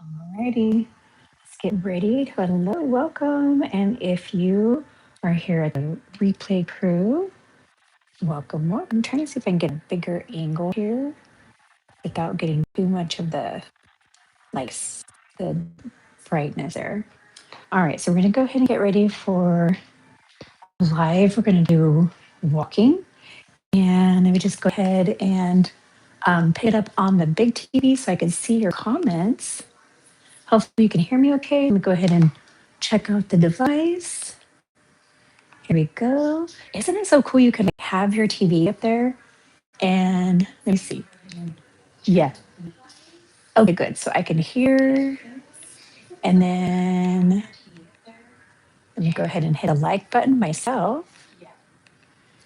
Alrighty, let's get ready. Hello, welcome. And if you are here at the replay crew, welcome, welcome. I'm trying to see if I can get a bigger angle here without getting too much of the brightness there. All right, so we're gonna go ahead and get ready for live. We're gonna do walking, and let me just go ahead and pick it up on the big TV so I can see your comments. Hopefully you can hear me okay. Let me go ahead and check out the device. Here we go. Isn't it so cool you can have your TV up there? And let me see. Yeah. Okay, good. So I can hear. And then let me go ahead and hit a like button myself.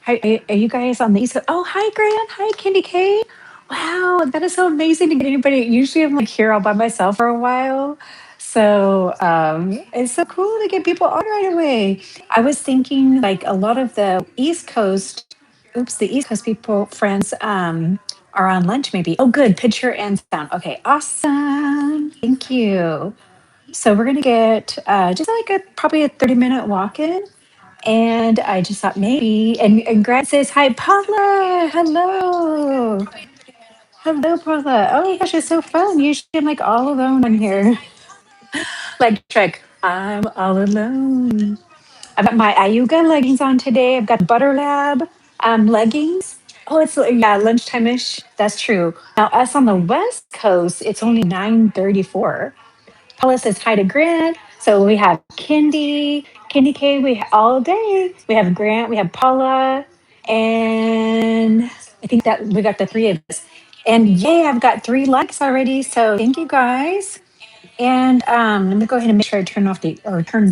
Hi, are you guys on the East Coast? Oh, hi, Grant. Hi, Candy K. Wow, that is so amazing to get anybody. Usually I'm like here all by myself for a while. So it's so cool to get people on right away. I was thinking like a lot of the East Coast, the East Coast people, friends are on lunch maybe. Oh, good. Picture and sound. Okay, awesome. Thank you. So we're going to get just like probably a 30-minute walk in. And I just thought maybe, and Grant says, hi, Paula. Hello. Hello, Paula. Oh my gosh, it's so fun. Usually I'm like all alone in here. Like Trek, I'm all alone. I've got my Iuga leggings on today. I've got Butter Lab leggings. Oh, it's yeah, lunchtime-ish. That's true. Now, us on the West Coast, it's only 9:34. Paula says hi to Grant. So we have Kendi K, all day. We have Grant, we have Paula, and I think that we got the three of us. And yay, I've got 3 likes already. So thank you guys. And let me go ahead and make sure I turn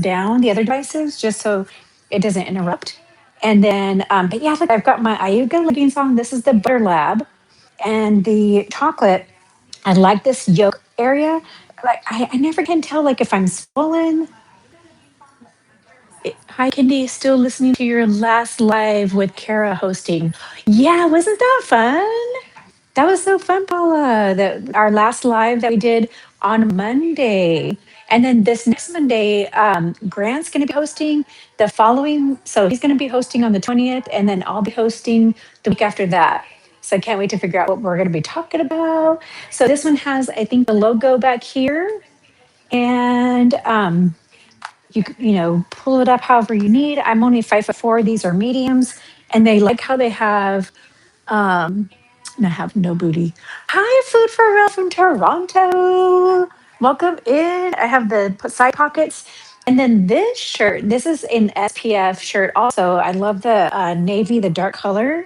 down the other devices just so it doesn't interrupt. And then, but yeah, look, I've got my Iuga leggings on. This is the Butter Lab and the chocolate. I like this yoke area. Like I never can tell like if I'm swollen. Hi, Kendi. Still listening to your last live with Kara hosting. Yeah, wasn't that fun? That was so fun, Paula. That our last live that we did on Monday. And then this next Monday, Grant's going to be hosting the following. So he's going to be hosting on the 20th, and then I'll be hosting the week after that. So I can't wait to figure out what we're going to be talking about. So this one has, I think, the logo back here. And you pull it up however you need. I'm only 5'4". These are mediums. And they like how they have and I have no booty. Hi, Food for Real from Toronto. Welcome in. I have the side pockets. And then this shirt, this is an SPF shirt also. I love the navy, the dark color.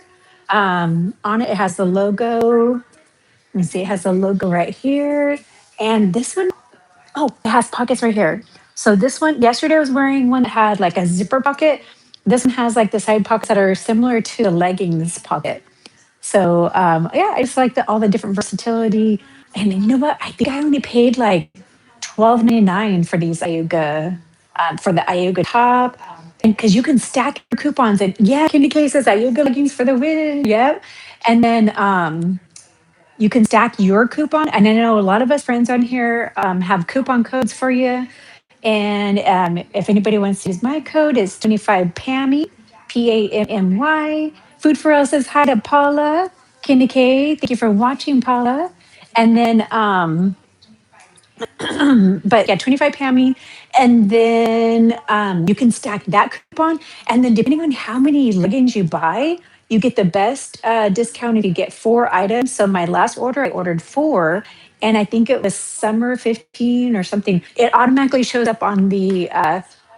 On it, it has the logo. Let me see, it has the logo right here. And this one, oh, it has pockets right here. So this one, yesterday I was wearing one that had like a zipper pocket. This one has like the side pockets that are similar to the leggings pocket. So yeah, I just like all the different versatility. And you know what? I think I only paid like 12.99 for these Iuga for the Iuga top. And because you can stack your coupons and yeah, Candy K says Iuga leggings for the win. Yep. And then you can stack your coupon. And I know a lot of us friends on here have coupon codes for you. And if anybody wants to use my code, it's 25 PAMMY, PAMMY. Food for All says hi to Paula. Candy K, thank you for watching, Paula. And then, but yeah, 25 PAMMY. And then you can stack that coupon. And then depending on how many leggings you buy, you get the best discount if you get 4 items. So my last order, I ordered 4, and I think it was summer 15 or something. It automatically shows up on the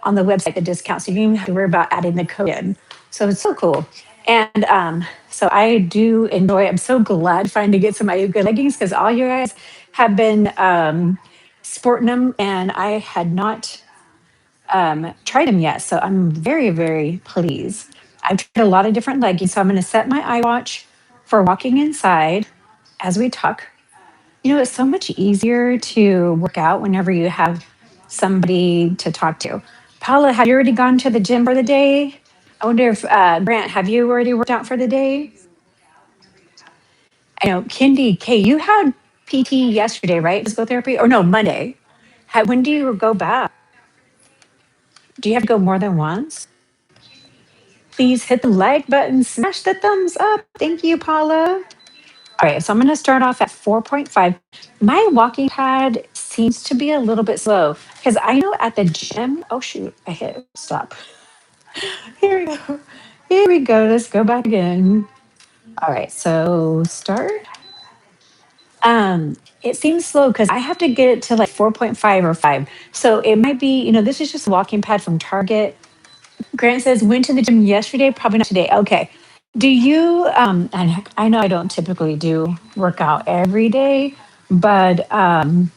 website, the discount. So you don't even have to worry about adding the code in. So it's so cool. And so I do enjoy. I'm so glad trying to get some Iuga leggings because all you guys have been sporting them, and I had not tried them yet. So I'm very, very pleased. I've tried a lot of different leggings. So I'm going to set my iWatch for walking inside as we talk. It's so much easier to work out whenever you have somebody to talk to. Paula, have you already gone to the gym for the day? I wonder if, Grant, have you already worked out for the day? I know, Kendi K, you had PT yesterday, right? Physical therapy? Or no, Monday. When do you go back? Do you have to go more than once? Please hit the like button, smash the thumbs up. Thank you, Paula. All right, so I'm going to start off at 4.5. My walking pad seems to be a little bit slow because I know at the gym, oh shoot, I hit stop. Here we go. Here we go. Let's go back again. All right, so start. It seems slow because I have to get it to like 4.5 or 5. So it might be, this is just a walking pad from Target. Grant says, went to the gym yesterday, probably not today. Okay. Do you, and I know I don't typically do workout every day, but I've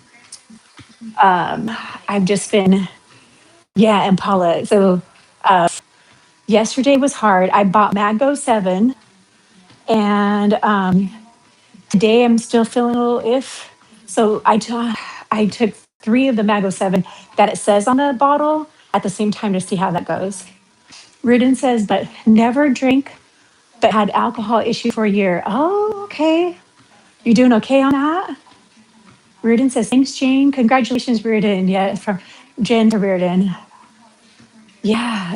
just been, yeah, and Paula. So yesterday was hard. I bought Mago 7, and today I'm still feeling a little if. So I took 3 of the Mago 7 that it says on the bottle at the same time to see how that goes. Ridden says, but never drink, but had alcohol issue for a year. Oh, okay. You doing okay on that? Reardon says, thanks, Jane. Congratulations, Reardon. Yeah, from Jen to Reardon. Yeah.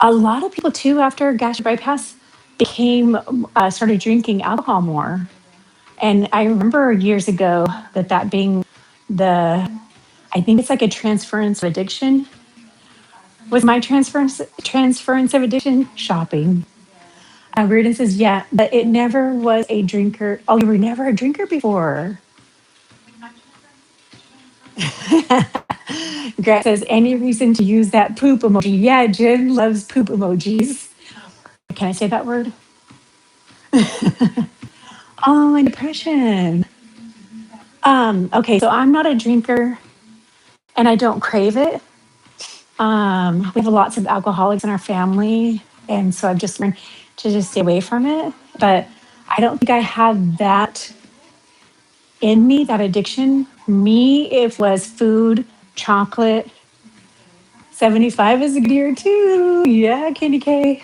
A lot of people, too, after gastric bypass, started drinking alcohol more. And I remember years ago that being I think it's like a transference of addiction. Was my transference of addiction shopping? Reardon says, yeah, but it never was a drinker. Oh, you were never a drinker before. Grant says, any reason to use that poop emoji? Yeah, Jen loves poop emojis. Can I say that word? Oh, and depression. Okay, so I'm not a drinker and I don't crave it. We have lots of alcoholics in our family, and so I've just learned to just stay away from it. But I don't think I have that in me, that addiction. Me, it was food, chocolate. 75 is a good year too. Yeah, Candy K.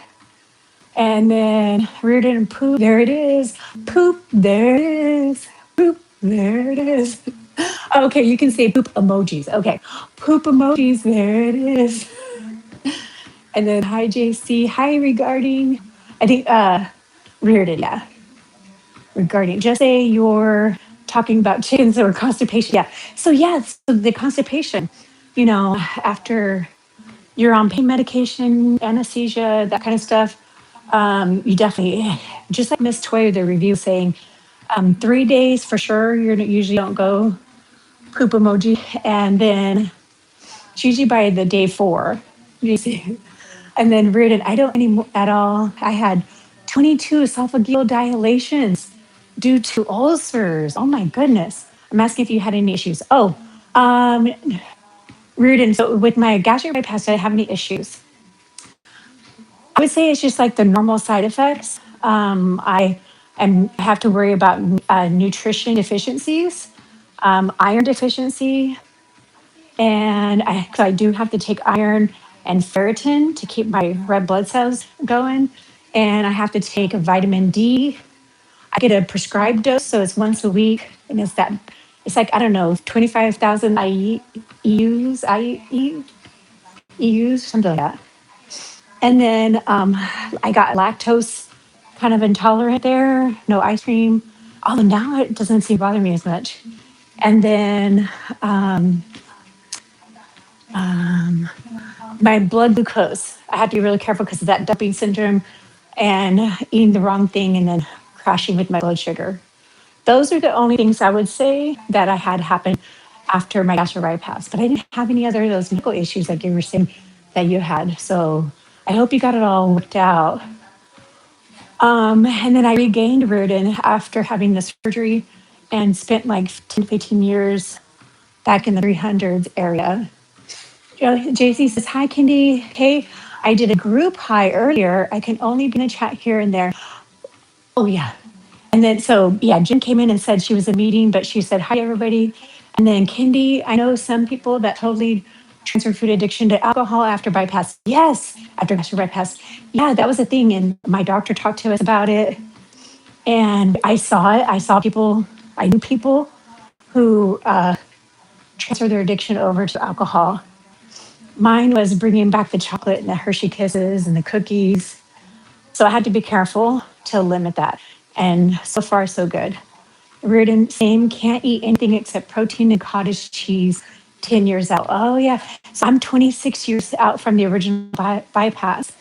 And then Reardon and poop, there it is. Poop, there it is. Poop, there it is. Okay, you can say poop emojis. Okay, poop emojis, there it is. And then hi JC, hi regarding, I think Reardon, yeah. Regarding, just say you're talking about chickens or constipation. Yeah. So yeah, so the constipation, after you're on pain medication, anesthesia, that kind of stuff, you definitely, just like Miss Toy, the review saying, 3 days for sure, you usually don't go poop emoji. And then it's usually by the day 4. You see. And then Reardon, I don't anymore at all. I had 22 esophageal dilations due to ulcers. Oh my goodness. I'm asking if you had any issues. Oh, um, Reardon, so with my gastric bypass, did I have any issues? I would say it's just like the normal side effects. I have to worry about nutrition deficiencies, iron deficiency, and so I do have to take iron and ferritin to keep my red blood cells going. And I have to take a vitamin D. I get a prescribed dose, so it's once a week, and it's like I don't know, 25,000 EUs, something like that. And then I got lactose kind of intolerant there, no ice cream. Although now it doesn't seem to bother me as much. And then my blood glucose, I have to be really careful because of that dumping syndrome and eating the wrong thing and then crashing with my blood sugar. Those are the only things I would say that I had happen after my gastric bypass. But I didn't have any other of those medical issues like you were saying that you had. So I hope you got it all worked out. And then I regained Reardon after having the surgery and spent like 10 to 15 years back in the 300s area. JC says, hi, Kendi. Hey, I did a group hi earlier. I can only be in the chat here and there. Oh, yeah. And then, so yeah, Jen came in and said she was in a meeting, but she said, hi, everybody. And then Kendi, I know some people that totally transferred food addiction to alcohol after bypass. Yes, after gastric bypass. Yeah, that was a thing. And my doctor talked to us about it. And I saw it. I saw people I knew people who transfer their addiction over to alcohol. Mine was bringing back the chocolate and the Hershey Kisses and the cookies. So I had to be careful to limit that. And so far, so good. Reardon, same, can't eat anything except protein and cottage cheese. 10 years out. Oh, yeah. So I'm 26 years out from the original bypass.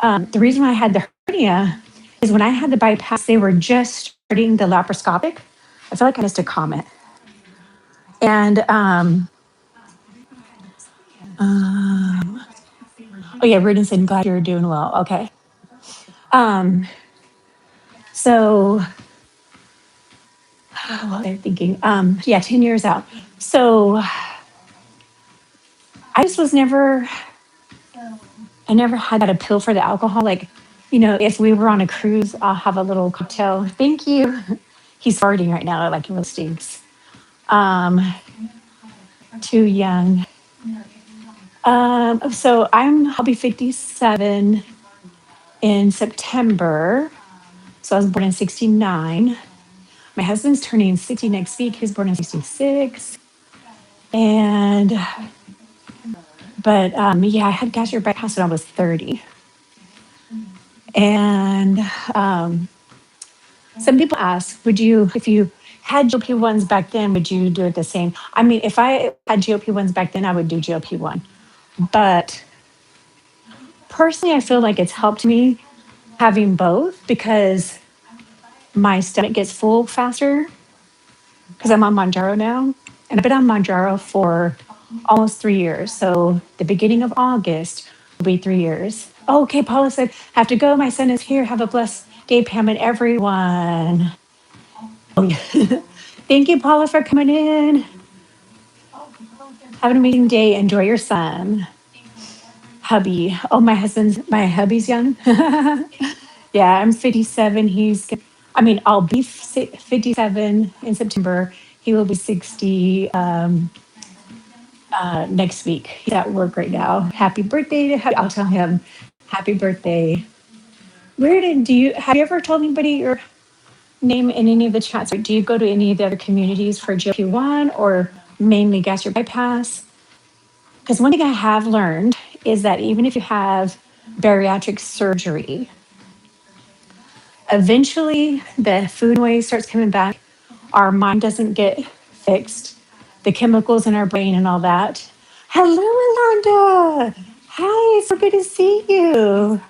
The reason why I had the hernia is when I had the bypass, they were just starting the laparoscopic. I feel like I missed a comment. And oh yeah, Reardon said, glad you're doing well. Okay. Um, so what they're thinking. Yeah, 10 years out. So I just was never, I never had that appeal for the alcohol. Like, if we were on a cruise, I'll have a little cocktail. Thank you. He's farting right now. Like, it really stinks. Um, Too young. So I'll be 57 in September. So I was born in 69. My husband's turning 60 next week. He was born in 66. And, but yeah, I had gastric bypass when I was 30. And some people ask, if you had GLP-1s back then, would you do it the same? I mean, if I had GLP-1s back then, I would do GLP-1. But personally, I feel like it's helped me having both because my stomach gets full faster because I'm on Mounjaro now. And I've been on Mounjaro for almost 3 years. So the beginning of August will be 3 years. Oh, okay, Paula said, have to go. My son is here. Have a blessed day, Pam, and everyone. Oh, yeah. Thank you, Paula, for coming in. Have an amazing day. Enjoy your son. Hubby. Oh, my hubby's young. Yeah, I'm 57. I'll be 57 in September. He will be 60 next week. He's at work right now. Happy birthday I'll tell him happy birthday. Have you ever told anybody your name in any of the chats? Or do you go to any of the other communities for GLP-1 or mainly gastric bypass? Because one thing I have learned is that even if you have bariatric surgery, eventually the food waste starts coming back. Our mind doesn't get fixed. The chemicals in our brain and all that. Hello, Alonda. Hi, so good to see you.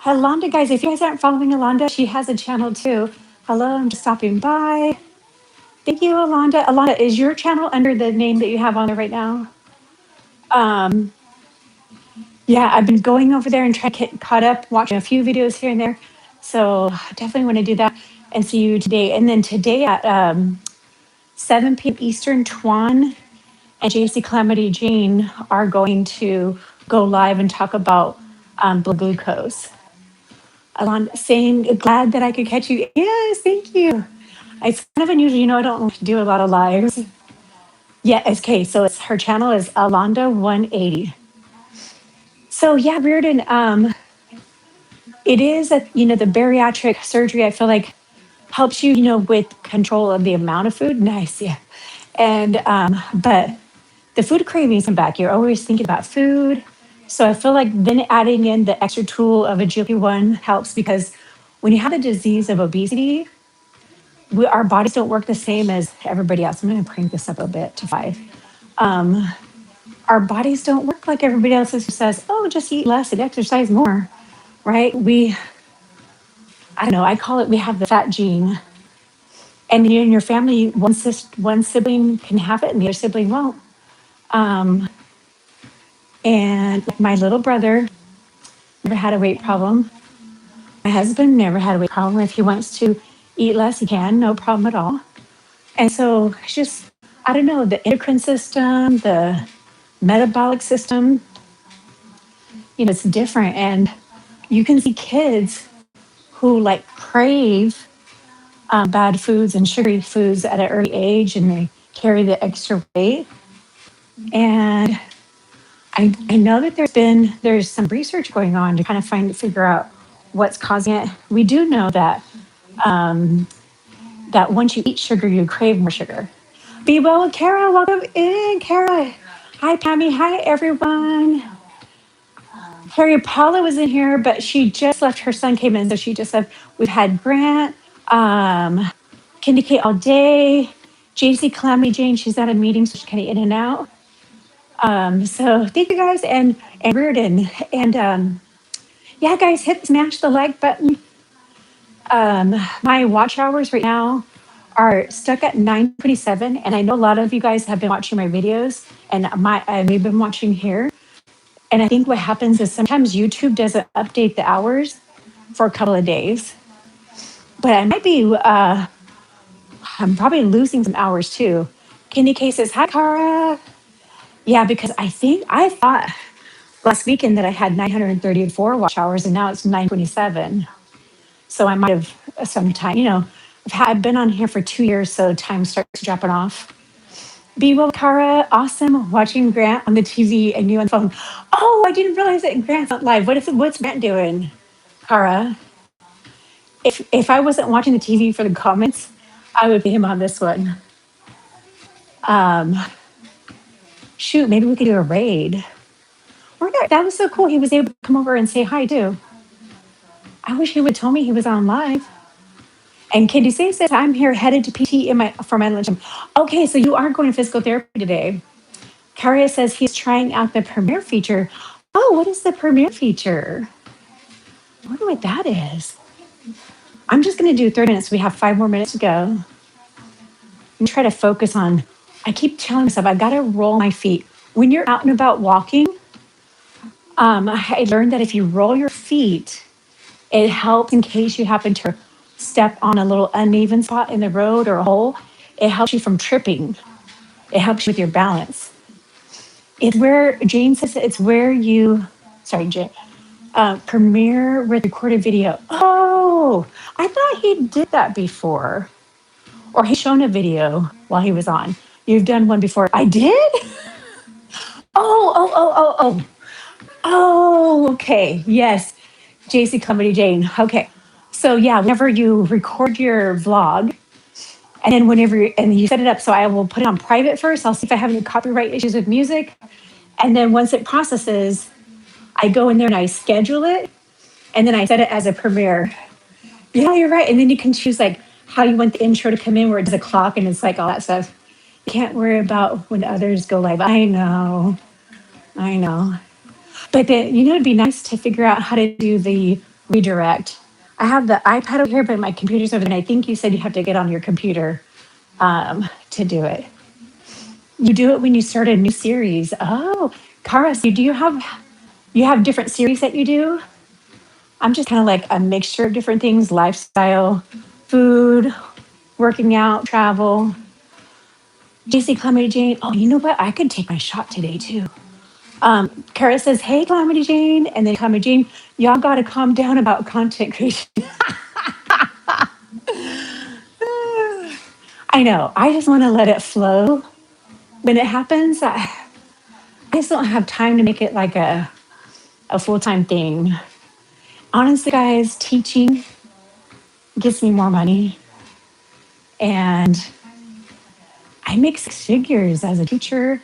Alonda, guys, if you guys aren't following Alonda, she has a channel too. Hello, I'm just stopping by. Thank you, Alonda. Alonda, is your channel under the name that you have on there right now? Um, yeah, I've been going over there and trying to get caught up, watching a few videos here and there. So definitely want to do that and see you today. And then today at 7 p.m. Eastern, Twan and JC Calamity Jane are going to go live and talk about blood glucose. Alon saying, glad that I could catch you. Yes, thank you. It's kind of unusual, I don't do a lot of lives. Yeah, okay, so her channel is Alonda 180. So yeah, Reardon, it is the bariatric surgery, I feel like helps you, with control of the amount of food. Nice, yeah. And but the food cravings come back. You're always thinking about food. So I feel like then adding in the extra tool of a GLP-1 helps because when you have the disease of obesity, our bodies don't work the same as everybody else. I'm going to crank this up a bit to 5. Our bodies don't work like everybody else who says, oh, just eat less and exercise more, right? I don't know, I call it, we have the fat gene. And in your family, one sibling can have it and the other sibling won't. And my little brother never had a weight problem. My husband never had a weight problem. If he wants to eat less, he can, no problem at all. And so it's just, I don't know, the endocrine system, the metabolic system, it's different. And you can see kids who like crave bad foods and sugary foods at an early age and they carry the extra weight. And I know that there's some research going on to kind of figure out what's causing it. We do know that that once you eat sugar, you crave more sugar. Be well with Kara. Welcome in, Kara. Hi, Pammy. Hi, everyone. Harry Paula was in here, but she just left. Her son came in, so she just left. We've had Grant, Candy K all day. JC Calamity Jane, she's at a meeting, so she's kind of in and out. So thank you guys, and Reardon, and yeah, guys, hit smash the like button. My watch hours right now are stuck at 9:27, and I know a lot of you guys have been watching my videos, and we've been watching here. And I think what happens is sometimes YouTube doesn't update the hours for a couple of days, but I might be. I'm probably losing some hours too. Candy K says, "Hi, Cara." Yeah, because I thought last weekend that I had 934 watch hours, and now it's 927. So I might have sometime, I've been on here for 2 years, so time starts dropping off. Be well, Cara. Awesome watching Grant on the TV and you on the phone. Oh, I didn't realize that Grant's not live. What's Grant doing, Cara? If I wasn't watching the TV for the comments, I would be him on this one. Um, Shoot, maybe we could do a raid. That was so cool. He was able to come over and say hi too. I wish he would tell me he was on live. And Candy Say says, I'm here headed to PT for my lunch. Okay, so you are going to physical therapy today. Karia says he's trying out the Premiere feature. Oh, what is the Premiere feature? I wonder what that is. I'm just going to do 30 minutes. We have 5 more minutes to go. And try to focus on, I keep telling myself, I got to roll my feet. When you're out and about walking, I learned that if you roll your feet, it helps in case you happen to step on a little uneven spot in the road or a hole. It helps you from tripping. It helps you with your balance. It's where Jane says it's where you, sorry, Jane, premiere with recorded video. Oh, I thought he did that before, or he's shown a video while he was on. You've done one before. I did? Oh. Oh, okay. Yes. JC Comedy Jane. Okay. So yeah, whenever you record your vlog, and then and you set it up, so I will put it on private first. I'll see if I have any copyright issues with music. And then once it processes, I go in there and I schedule it, and then I set it as a premiere. Yeah, you're right. And then you can choose like how you want the intro to come in, where it does a clock and it's like all that stuff. You can't worry about when others go live. I know. But then, it'd be nice to figure out how to do the redirect. I have the iPad over here, but my computer's over there. And I think you said you have to get on your computer to do it. You do it when you start a new series. Oh, Cara, so you have different series that you do? I'm just kind of like a mixture of different things: lifestyle, food, working out, travel. JC Calamity Jane. Oh, you know what? I could take my shot today too. Kara says, hey, Calamity Jane. And then Calamity Jane, y'all got to calm down about content creation. I know. I just want to let it flow. When it happens, I just don't have time to make it like a full-time thing. Honestly, guys, teaching gives me more money. And I make 6 figures as a teacher,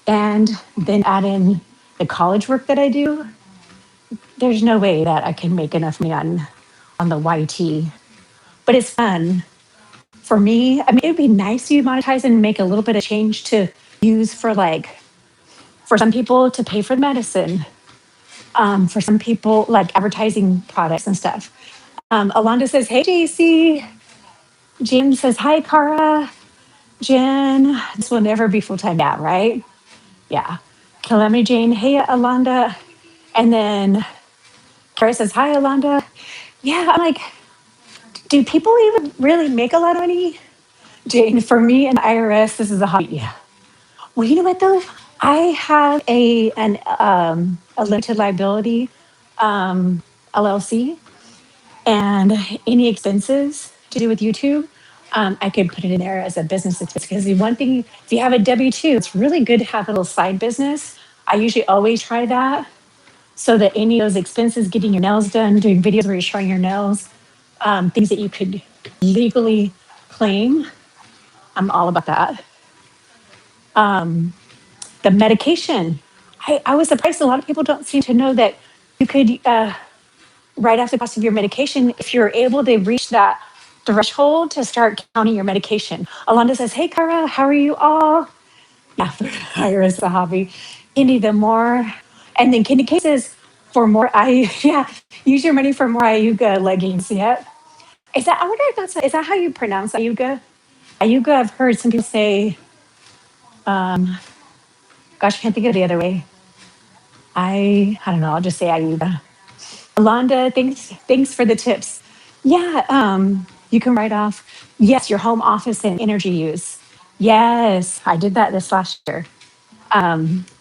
and then add in the college work that I do. There's no way that I can make enough money on the YT. But it's fun. For me, I mean, it'd be nice to monetize and make a little bit of change to use for some people to pay for medicine. For some people, like advertising products and stuff. Alonda says, hey, JC. Jim says, hi, Cara. Jen, this will never be full-time now, right? Yeah. Calamity Jane, hey, Alonda. And then Cara says, hi, Alonda. Yeah, I'm like, do people even really make a lot of money? Jane, for me and IRS, this is a hobby. Yeah. Well, you know what though? I have a limited liability LLC, and any expenses to do with YouTube, I could put it in there as a business expense. Because the one thing, if you have a W-2, it's really good to have a little side business. I usually always try that, so that any of those expenses, getting your nails done, doing videos where you're showing your nails, things that you could legally claim. I'm all about that. Um, the medication. I was surprised a lot of people don't seem to know that you could write off the cost of your medication if you're able to reach that threshold to start counting your medication. Alonda says, "Hey, Cara, how are you all?" Yeah, Iris, the hobby. Candy, the more. And then Candy K says, for more, yeah, use your money for more Iuga leggings. Yep. Is that, I wonder if that's, is that how you pronounce Iuga? Iuga, I've heard some people say, um, gosh, I can't think of the other way. I don't know, I'll just say Iuga. Alonda, thanks for the tips. Yeah, you can write off, yes, your home office and energy use. Yes, I did that this last year.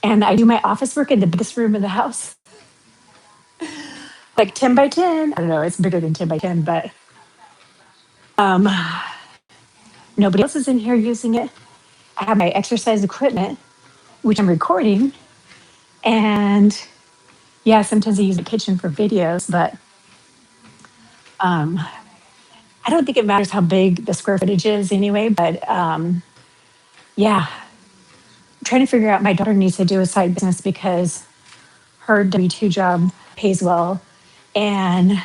And I do my office work in the biggest room in the house, like 10 by 10. I don't know, it's bigger than 10 by 10, but um, nobody else is in here using it. I have my exercise equipment, which I'm recording. And yeah, sometimes I use the kitchen for videos, but um, I don't think it matters how big the square footage is anyway. But yeah, I'm trying to figure out, my daughter needs to do a side business because her W-2 job pays well. And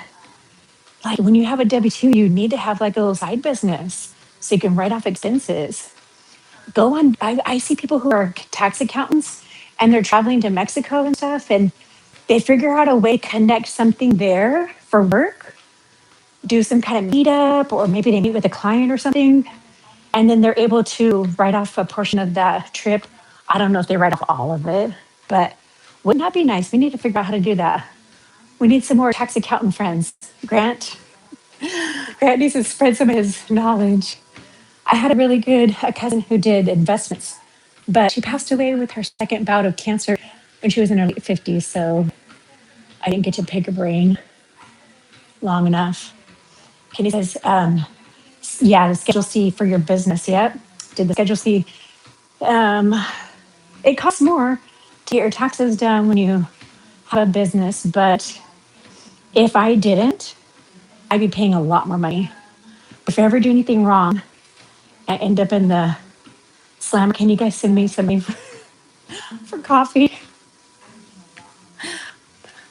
like when you have a W-2, you need to have like a little side business so you can write off expenses. Go on, I see people who are tax accountants and they're traveling to Mexico and stuff, and they figure out a way to connect something there for work, do some kind of meetup, or maybe they meet with a client or something, and then they're able to write off a portion of that trip. I don't know if they write off all of it, but wouldn't that be nice? We need to figure out how to do that. We need some more tax accountant friends. Grant needs to spread some of his knowledge. I had a really good a cousin who did investments, but she passed away with her second bout of cancer when she was in her late 50s. So I didn't get to pick her brain long enough. Kenny says, yeah, the Schedule C for your business. Yep. Did the Schedule C. Um, it costs more to get your taxes done when you have a business, but if I didn't, I'd be paying a lot more money. If I ever do anything wrong, I end up in the slammer. Can you guys send me something for coffee?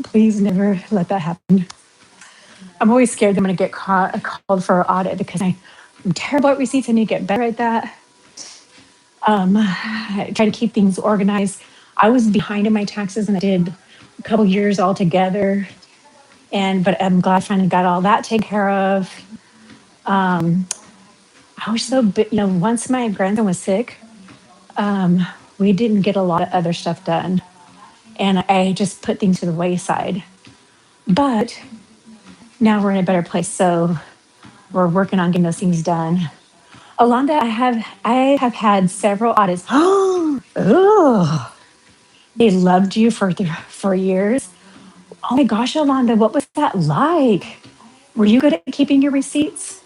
Please never let that happen. I'm always scared that I'm going to get called for an audit because I'm terrible at receipts. I need to get better at that. I try to keep things organized. I was behind in my taxes and I did a couple years altogether. But I'm glad I finally got all that taken care of. Um, I was so, once my grandson was sick, we didn't get a lot of other stuff done. And I just put things to the wayside. But now we're in a better place. So we're working on getting those things done. Alonda, I have had several audits. Oh, they loved you for years. Oh my gosh, Alonda, what was that like? Were you good at keeping your receipts?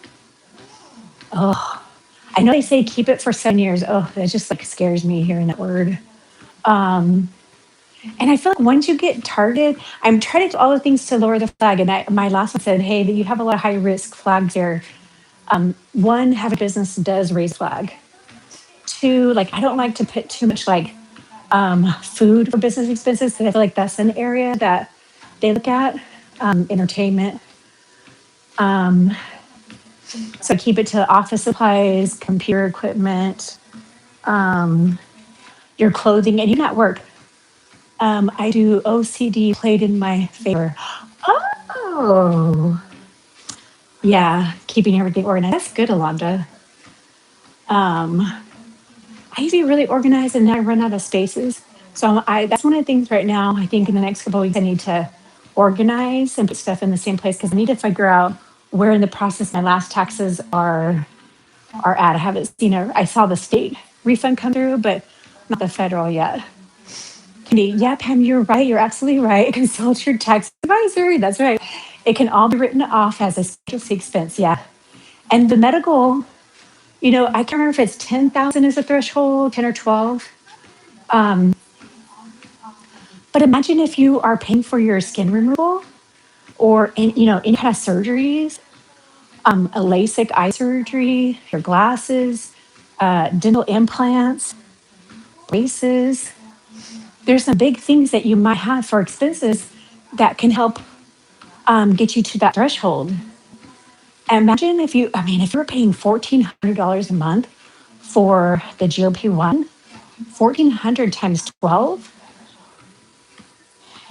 Oh, I know they say keep it for 7 years. Oh, that just like scares me hearing that word. Um, and I feel like once you get targeted, I'm trying to do all the things to lower the flag. And my last one said, hey, that you have a lot of high risk flags here. One, have a business does raise flag. Two, like I don't like to put too much like food for business expenses because I feel like that's an area that they look at. Entertainment. Um, so I keep it to office supplies, computer equipment, um, your clothing, and even at work. I do OCD played in my favor. Oh, yeah, keeping everything organized. That's good, Alonda. Um, I used to be really organized and now I run out of spaces. So that's one of the things right now. I think in the next couple of weeks, I need to organize and put stuff in the same place because I need to figure out where in the process my last taxes are at. I haven't seen I saw the state refund come through, but not the federal yet. Yeah, Pam, you're right. You're absolutely right. Consult your tax advisor. That's right. It can all be written off as a Schedule C expense. Yeah. And the medical, I can't remember if it's 10,000 is the threshold, 10 or 12. Um, but imagine if you are paying for your skin removal or any kind of surgeries. a LASIK eye surgery, your glasses, dental implants, braces. There's some big things that you might have for expenses that can help get you to that threshold. Imagine if you, I mean, if you're paying $1,400 a month for the GLP-1, 1,400 times 12,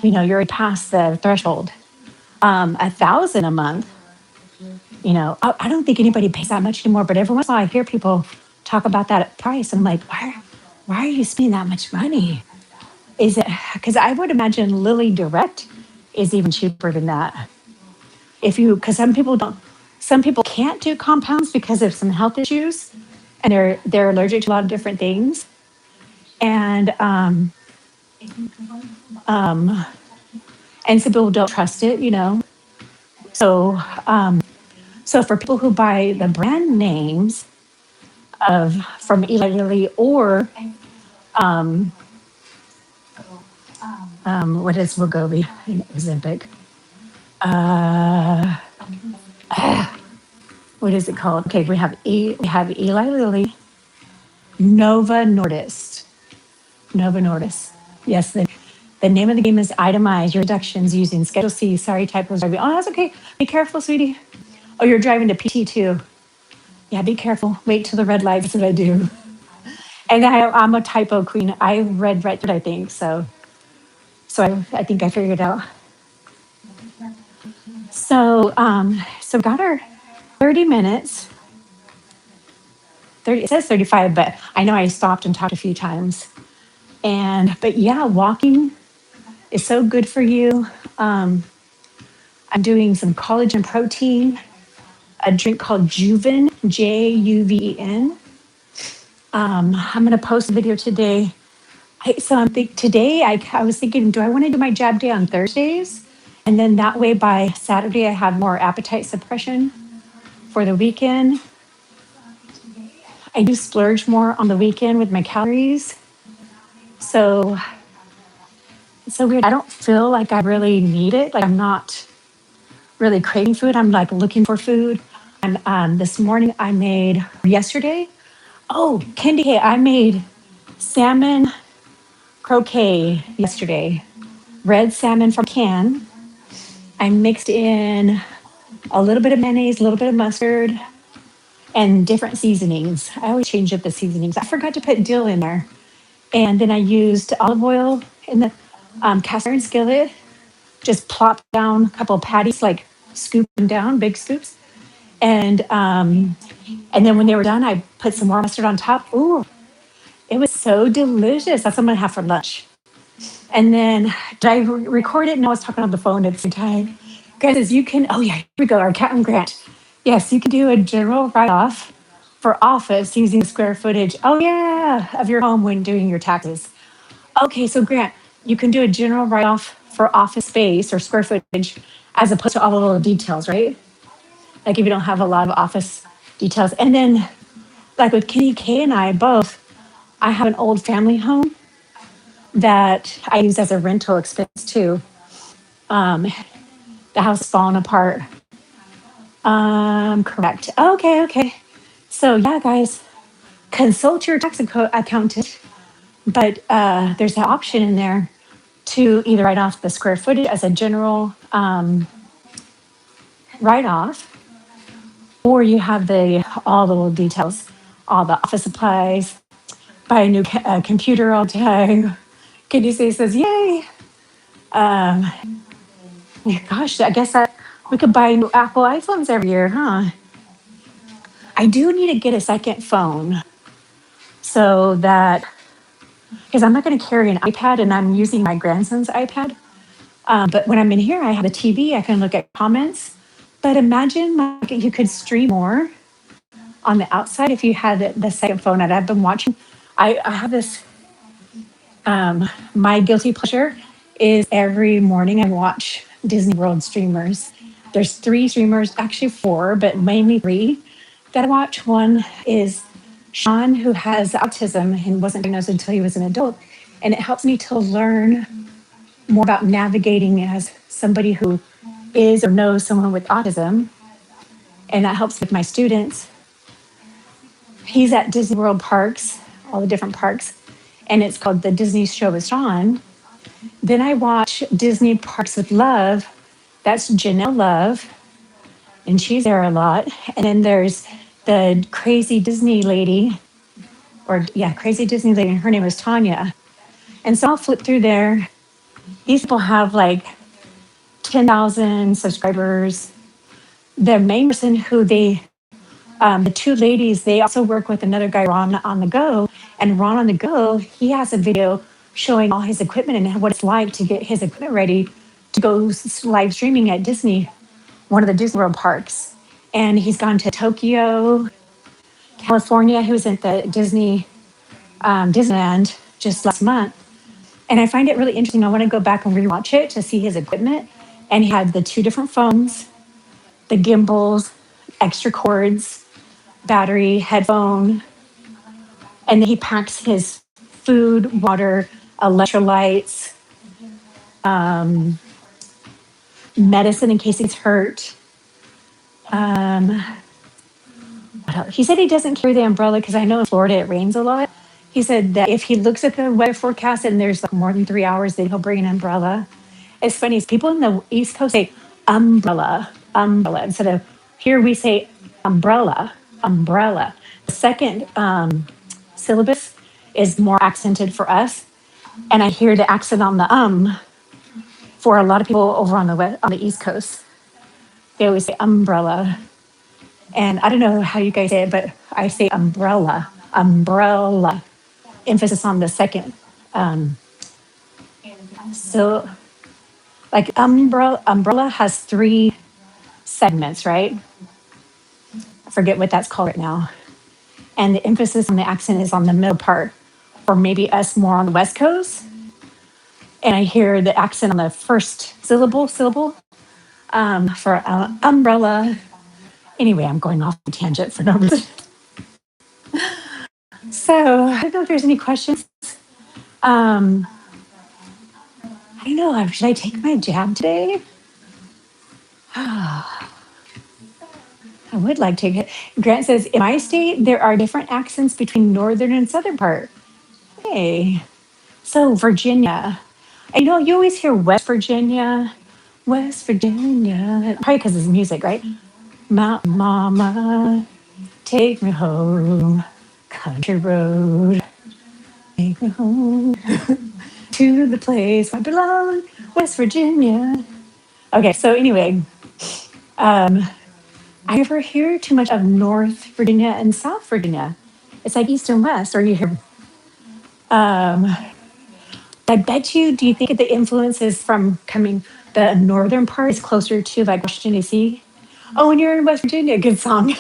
you're already past the threshold. 1,000 a month, I don't think anybody pays that much anymore, but every once in a while I hear people talk about that price. And I'm like, why are you spending that much money? Is it, because I would imagine Lilly Direct is even cheaper than that. Because some people can't do compounds because of some health issues and they're allergic to a lot of different things. And, and some people don't trust it. So, so for people who buy the brand names from Eli Lilly or what is Wegovy and Ozempic? Uh, what is it called? Okay, we have Eli Lilly, Nova Nordis, Nova Nordis. Yes, the name of the game is itemize your deductions using Schedule C. Sorry, typos. Oh, that's okay. Be careful, sweetie. Oh, you're driving to PT too. Yeah, be careful. Wait till the red light. That's what I do. And I'm a typo queen. I read right through it, I think. So I think I figured it out. So got our 30 minutes. 30, it says 35, but I know I stopped and talked a few times. But yeah, walking is so good for you. I'm doing some collagen protein, a drink called Juven, Juven. I'm going to post a video today. Today I was thinking, do I want to do my jab day on Thursdays? And then that way by Saturday, I have more appetite suppression for the weekend. I do splurge more on the weekend with my calories. So it's so weird. I don't feel like I really need it. Like I'm not really craving food. I'm like looking for food. And this morning yesterday, oh, Candy, hey, I made salmon croquet yesterday. Red salmon from can. I mixed in a little bit of mayonnaise, a little bit of mustard, and different seasonings. I always change up the seasonings. I forgot to put dill in there. And then I used olive oil in the cast iron skillet, just plop down a couple of patties, like scoop them down, big scoops. And then when they were done, I put some more mustard on top. Ooh, it was so delicious. That's what I'm gonna have for lunch. And then did I record it? No, I was talking on the phone at the same time. Guys, oh yeah, here we go, our Captain Grant. Yes, you can do a general write-off for office using square footage. Oh yeah, of your home when doing your taxes. Okay, so Grant, you can do a general write-off for office space or square footage as opposed to all the little details, right? Like if you don't have a lot of office details. And then like with Kenny K and I both, I have an old family home that I use as a rental expense too. Um, the house is falling apart. Correct. Okay. So yeah, guys, consult your tax accountant, but there's an option in there to either write off the square footage as a general write off, or you have all the little details, all the office supplies, buy a new computer all the time. Can you say says, yay? Um, Gosh, I guess that we could buy new Apple iPhones every year, huh? I do need to get a second phone so that, because I'm not going to carry an iPad and I'm using my grandson's iPad. But when I'm in here, I have a TV, I can look at comments. But imagine like, you could stream more on the outside if you had the second phone. And I've been watching, I have this, my guilty pleasure is every morning I watch Disney World streamers. There's three streamers, actually four, but mainly three that I watch. One is Sean, who has autism and wasn't diagnosed until he was an adult. And it helps me to learn more about navigating as somebody who is or knows someone with autism. and that helps with my students. He's at Disney World parks, all the different parks, and it's called The Disney Show is On. Then I watch Disney Parks with Love. That's Janelle Love, and she's there a lot. And then there's the crazy Disney lady, or yeah, crazy Disney lady, and her name is Tanya. And so I'll flip through there. These people have like 10,000 subscribers. The main person who the two ladies, they also work with another guy, Ron on the Go. And Ron on the Go, he has a video showing all his equipment and what it's like to get his equipment ready to go live streaming at Disney, one of the Disney World parks. And he's gone to Tokyo, California. He was at the Disneyland just last month. And I find it really interesting. I want to go back and rewatch it to see his equipment. And he had the two different phones, the gimbals, extra cords, battery, headphone, and then he packs his food, water, electrolytes, medicine in case he's hurt. What else? He said he doesn't carry the umbrella because I know in Florida it rains a lot. He said that if he looks at the weather forecast and there's like more than 3 hours, then he'll bring an umbrella. It's funny, people in the East Coast say umbrella, umbrella. Instead of here, we say umbrella, umbrella. The second syllabus is more accented for us. And I hear the accent on the for a lot of people over on on the East Coast. They always say umbrella. And I don't know how you guys say it, but I say umbrella, umbrella. Emphasis on the second. So like umbrella has three segments, right? I forget what that's called right now. And the emphasis on the accent is on the middle part, or maybe us more on the West Coast. And I hear the accent on the first syllable for umbrella. Anyway, I'm going off a tangent for no reason. So I don't know if there's any questions. I don't know. Should I take my jab today? I would like to take it. Grant says, in my state, there are different accents between northern and southern part. Hey, so Virginia. I know you always hear West Virginia, West Virginia. Probably because it's music, right? Mountain Mama, take me home, country road, take me home to the place I belong, West Virginia. Okay, so anyway, I never hear too much of North Virginia and South Virginia. It's like East and West, or you hear. I bet you. Do you think the influence is from coming? The northern part is closer to like Washington D.C. Oh, and you're in West Virginia. Good song.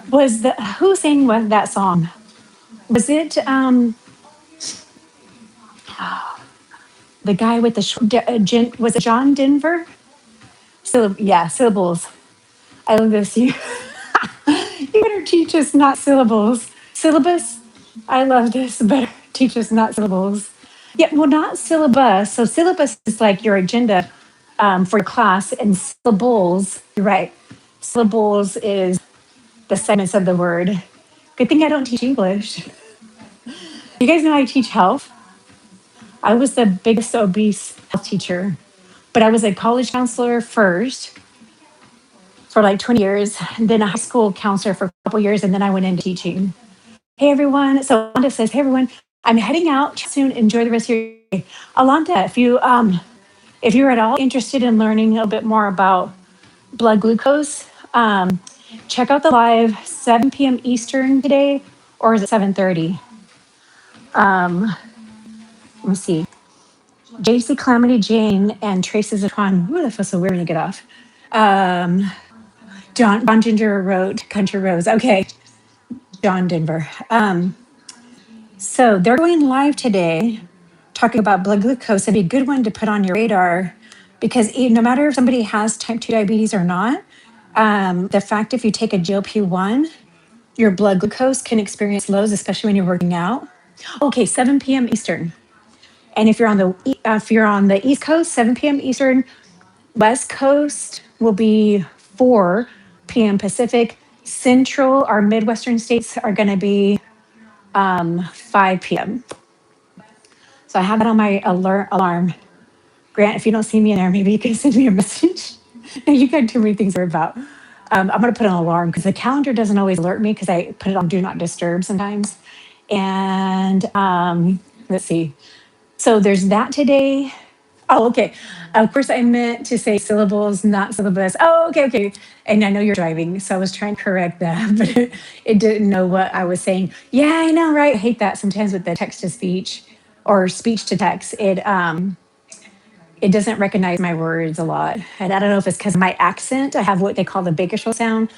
Was the who sang that song? Was it the guy with the was it John Denver? Yeah, syllables. I love this. You better teach us not syllables. Syllabus. I love this. Better teach us not syllables. Yeah, well, not syllabus. So syllabus is like your agenda for your class, and syllables. You're right. Syllables is the segments of the word. Good thing I don't teach English. You guys know I teach health. I was the biggest obese health teacher, but I was a college counselor first for like 20 years, and then a high school counselor for a couple years, and then I went into teaching. Hey everyone. So Alonda says, hey everyone, I'm heading out soon. Enjoy the rest of your day. Alonda, if you're at all interested in learning a little bit more about blood glucose, check out the live 7 p.m. Eastern today, or is it 7:30? Let me see. JC Calamity Jane and Tracy Zatron. Ooh, that feels so weird when you get off. John Ginger wrote Country Rose. Okay, John Denver. So they're going live today talking about blood glucose. It'd be a good one to put on your radar because no matter if somebody has type 2 diabetes or not, the fact if you take a GLP-1, your blood glucose can experience lows, especially when you're working out. Okay, 7 p.m. Eastern. And if you're on the East Coast, 7 p.m. Eastern, West Coast will be 4 p.m. Pacific. Central, our Midwestern states are going to be 5 p.m. So I have that on my alert alarm. Grant, if you don't see me in there, maybe you can send me a message. No, you got too many things to worry about. I'm going to put an alarm because the calendar doesn't always alert me because I put it on do not disturb sometimes. And let's see. So there's that today. Oh, okay. Of course, I meant to say syllables, not syllabus. Oh, okay, okay. And I know you're driving, so I was trying to correct that, but it didn't know what I was saying. Yeah, I know, right? I hate that sometimes with the text to speech or speech to text. It doesn't recognize my words a lot. And I don't know if it's because of my accent. I have what they call the Bakersfield sound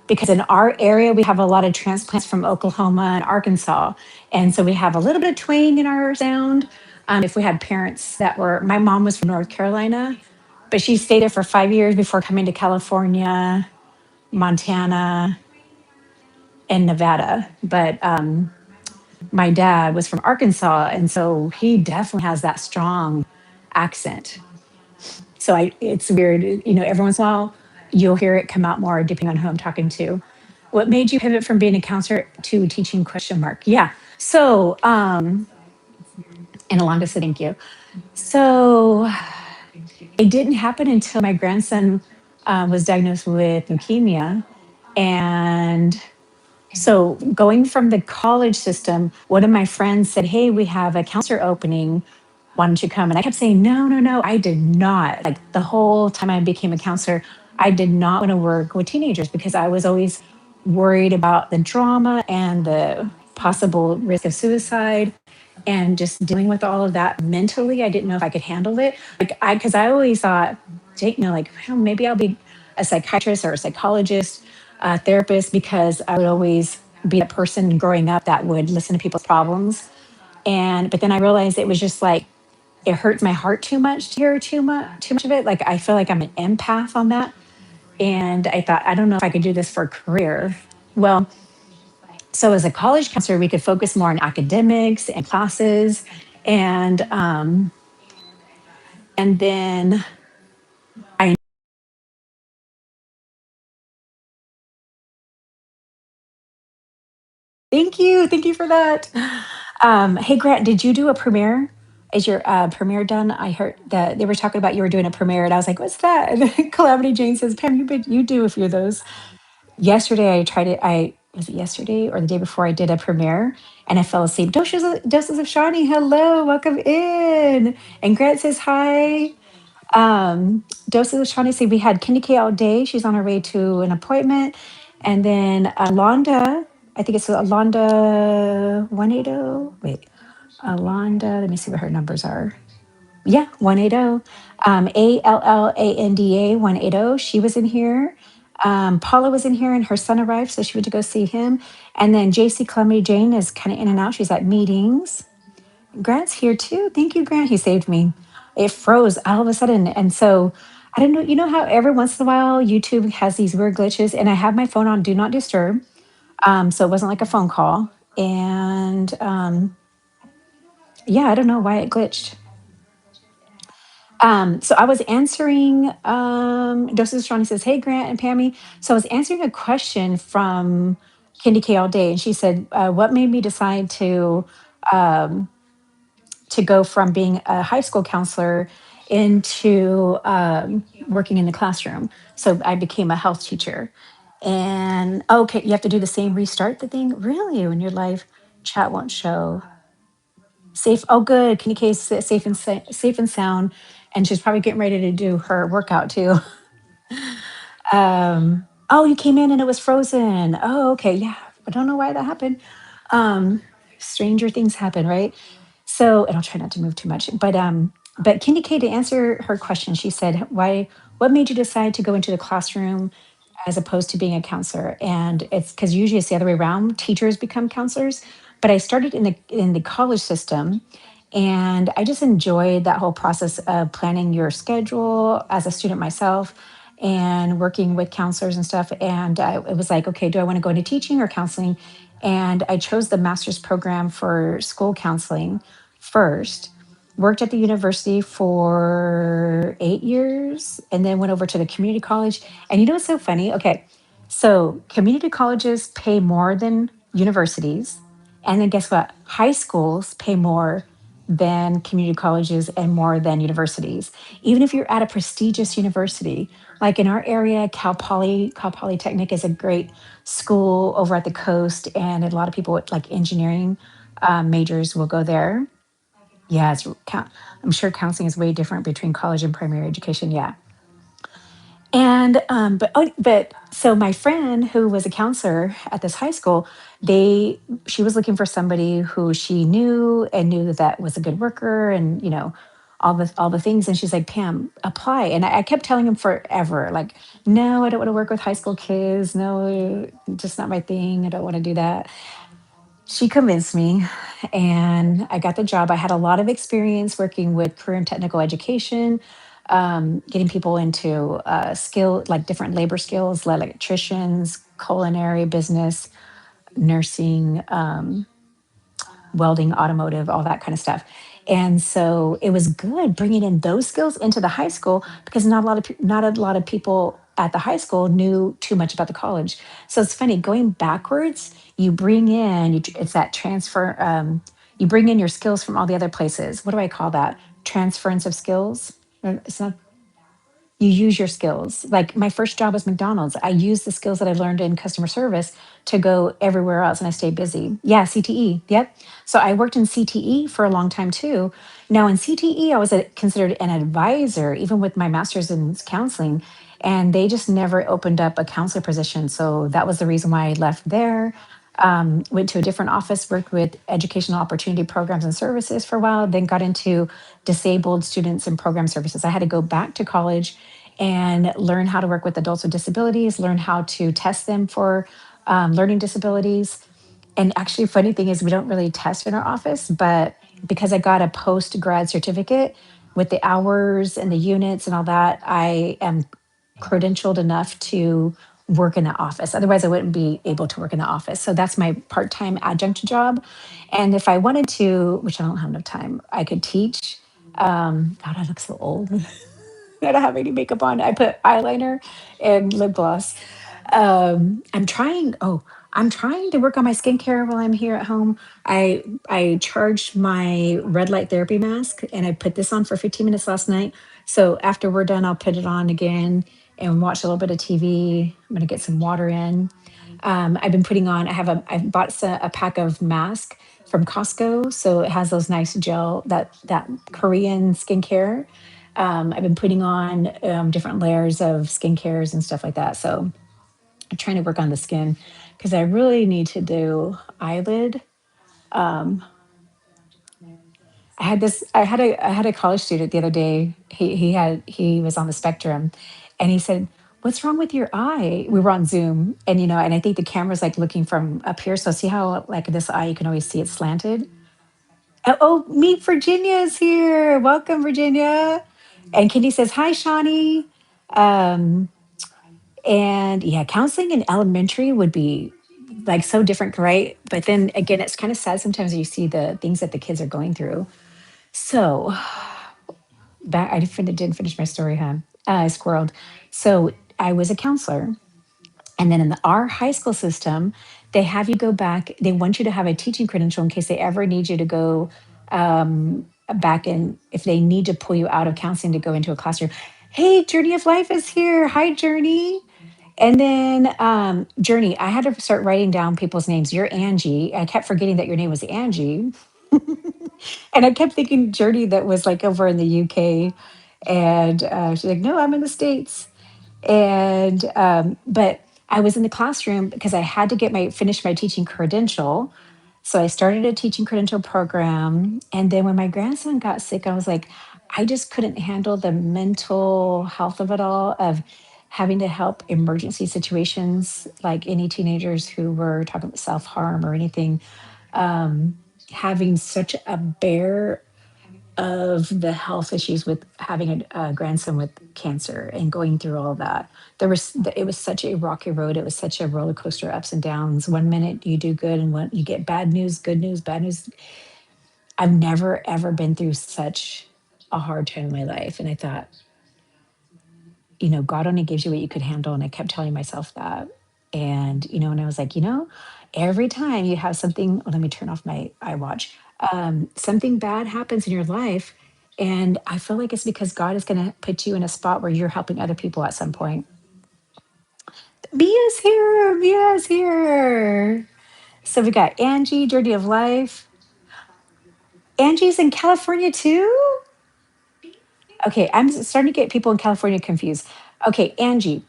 because in our area, we have a lot of transplants from Oklahoma and Arkansas. And so we have a little bit of twang in our sound. If we had parents that were, my mom was from North Carolina, but she stayed there for 5 years before coming to California, Montana, and Nevada. But my dad was from Arkansas. And so he definitely has that strong accent. So it's weird, every once in a while you'll hear it come out more depending on who I'm talking to. What made you pivot from being a counselor to teaching question mark? Yeah. So, and Alonda said, thank you. So it didn't happen until my grandson was diagnosed with leukemia. And so going from the college system, one of my friends said, hey, we have a counselor opening. Why don't you come? And I kept saying, no, no, no. I did not. Like the whole time I became a counselor, I did not want to work with teenagers because I was always worried about the drama and the possible risk of suicide and just dealing with all of that mentally. I didn't know if I could handle it. Because I always thought, like, well, maybe I'll be a psychiatrist or a psychologist, therapist, because I would always be a person growing up that would listen to people's problems. But then I realized it was just like, it hurts my heart too much to hear too much of it. Like I feel like I'm an empath on that. And I thought, I don't know if I could do this for a career. Well, so as a college counselor, we could focus more on academics and classes. And then I thank you for that. Hey Grant, did you do a premiere? Is your premiere done? I heard that they were talking about you were doing a premiere, and I was like, "What's that?" And Calamity Jane says, "Pam, you do a few of those." Yesterday, I tried it. I was it yesterday or the day before I did a premiere, and I fell asleep. Doses of Shawnee, hello, welcome in. And Grant says hi. Doses of Shawnee say we had Kenny K all day. She's on her way to an appointment. And then Alonda, I think it's Alonda 180. Wait, Alonda, let me see what her numbers are. Yeah, 180. ALLANDA 180. She was in here. Paula was in here and her son arrived, so she went to go see him. And then JC Calamity Jane is kind of in and out. She's at meetings. Grant's here too. Thank you, Grant. He saved me. It froze all of a sudden. And so I don't know, you know how every once in a while YouTube has these weird glitches, and I have my phone on do not disturb. So it wasn't like a phone call. And yeah, I don't know why it glitched. So I was answering, Joseph Strong says, hey, Grant and Pammy. So I was answering a question from Candy K all day. And she said, what made me decide um, to go from being a high school counselor into working in the classroom? So I became a health teacher. And okay, you have to do the same restart the thing? Really? When your live chat won't show. Safe. Oh, good. Kenny K's safe and sound, and she's probably getting ready to do her workout too. Oh, you came in and it was frozen. Oh, okay. Yeah, I don't know why that happened. Um, Stranger things happen, right? So, and I'll try not to move too much. But Kenny K, to answer her question, she said, "Why? What made you decide to go into the classroom as opposed to being a counselor?" And it's because usually it's the other way around. Teachers become counselors. But I started in the college system, and I just enjoyed that whole process of planning your schedule as a student myself and working with counselors and stuff. And it was like, okay, do I want to go into teaching or counseling? And I chose the master's program for school counseling first. worked at the university for 8 years, and then went over to the community college. And you know what's so funny? Okay, so community colleges pay more than universities. And then guess what? High schools pay more than community colleges and more than universities. Even if you're at a prestigious university, like in our area, Cal Polytechnic is a great school over at the coast, and a lot of people with like engineering majors will go there. Yeah, I'm sure counseling is way different between college and primary education. Yeah. And but so my friend who was a counselor at this high school, she was looking for somebody who she knew and knew that that was a good worker, and all the things. And she's like, Pam, apply. And I kept telling him forever, like, no, I don't want to work with high school kids. No, just not my thing. I don't want to do that. She convinced me, and I got the job. I had a lot of experience working with career and technical education, getting people into like different labor skills, like electricians, culinary, business, nursing, welding, automotive, all that kind of stuff. And so it was good bringing in those skills into the high school, because not a lot of people at the high school knew too much about the college. So it's funny going backwards. You bring in it's that transfer. You bring in your skills from all the other places. What do I call that? Transference of skills. It's not, you use your skills. Like my first job was McDonald's. I used the skills that I learned in customer service to go everywhere else, and I stayed busy. Yeah, CTE. Yep. So I worked in CTE for a long time too. Now in CTE, I was considered an advisor, even with my master's in counseling, and they just never opened up a counselor position. So that was the reason why I left there. Went to a different office, worked with educational opportunity programs and services for a while, then got into disabled students and program services. I had to go back to college and learn how to work with adults with disabilities, learn how to test them for learning disabilities. And actually, funny thing is, we don't really test in our office, but because I got a post grad certificate with the hours and the units and all that, I am credentialed enough to work in the office. Otherwise, I wouldn't be able to work in the office. So that's my part time adjunct job. And if I wanted to, which I don't have enough time, I could teach. God, I look so old. I don't have any makeup on. I put eyeliner and lip gloss. I'm trying. Oh, I'm trying to work on my skincare while I'm here at home. I charged my red light therapy mask, and I put this on for 15 minutes last night. So after we're done, I'll put it on again and watch a little bit of TV. I'm gonna get some water in. I've been putting on. I bought a pack of masks from Costco, so it has those nice gel that Korean skincare. I've been putting on different layers of skincares and stuff like that. So I'm trying to work on the skin because I really need to do eyelid. Um, I had a college student the other day. He was on the spectrum, and he said, "What's wrong with your eye?" We were on Zoom, and and I think the camera's like looking from up here. So see how like this eye, you can always see it slanted. Meet Virginia is here. Welcome, Virginia. And Kitty says, "Hi, Shawnee." Um, and yeah, counseling in elementary would be like so different, right? But then again, it's kind of sad sometimes you see the things that the kids are going through. So back, didn't finish my story, huh? I squirreled. So I was a counselor, and then in our high school system, they have you go back. They want you to have a teaching credential in case they ever need you to go back in, if they need to pull you out of counseling to go into a classroom. Hey, Journey of Life is here. Hi, Journey. And then Journey, I had to start writing down people's names. You're Angie. I kept forgetting that your name was Angie. And I kept thinking Journey that was like over in the UK. And she's like, no, I'm in the States. And but I was in the classroom because I had to finish my teaching credential. So I started a teaching credential program, and then when my grandson got sick, I was like, I just couldn't handle the mental health of it all, of having to help emergency situations, like any teenagers who were talking about self-harm or anything, um, having such a bear of the health issues with having a grandson with cancer and going through all that. It was such a rocky road. It was such a roller coaster, ups and downs. One minute you do good, and one you get bad news, good news, bad news. I've never ever been through such a hard time in my life. And I thought, God only gives you what you could handle. And I kept telling myself that. And, and I was like, every time you have something, let me turn off my iWatch. Something bad happens in your life. And I feel like it's because God is going to put you in a spot where you're helping other people at some point. Mia's here. Mia's here. So we got Angie, Journey of Life. Angie's in California too? Okay, I'm starting to get people in California confused. Okay, Angie,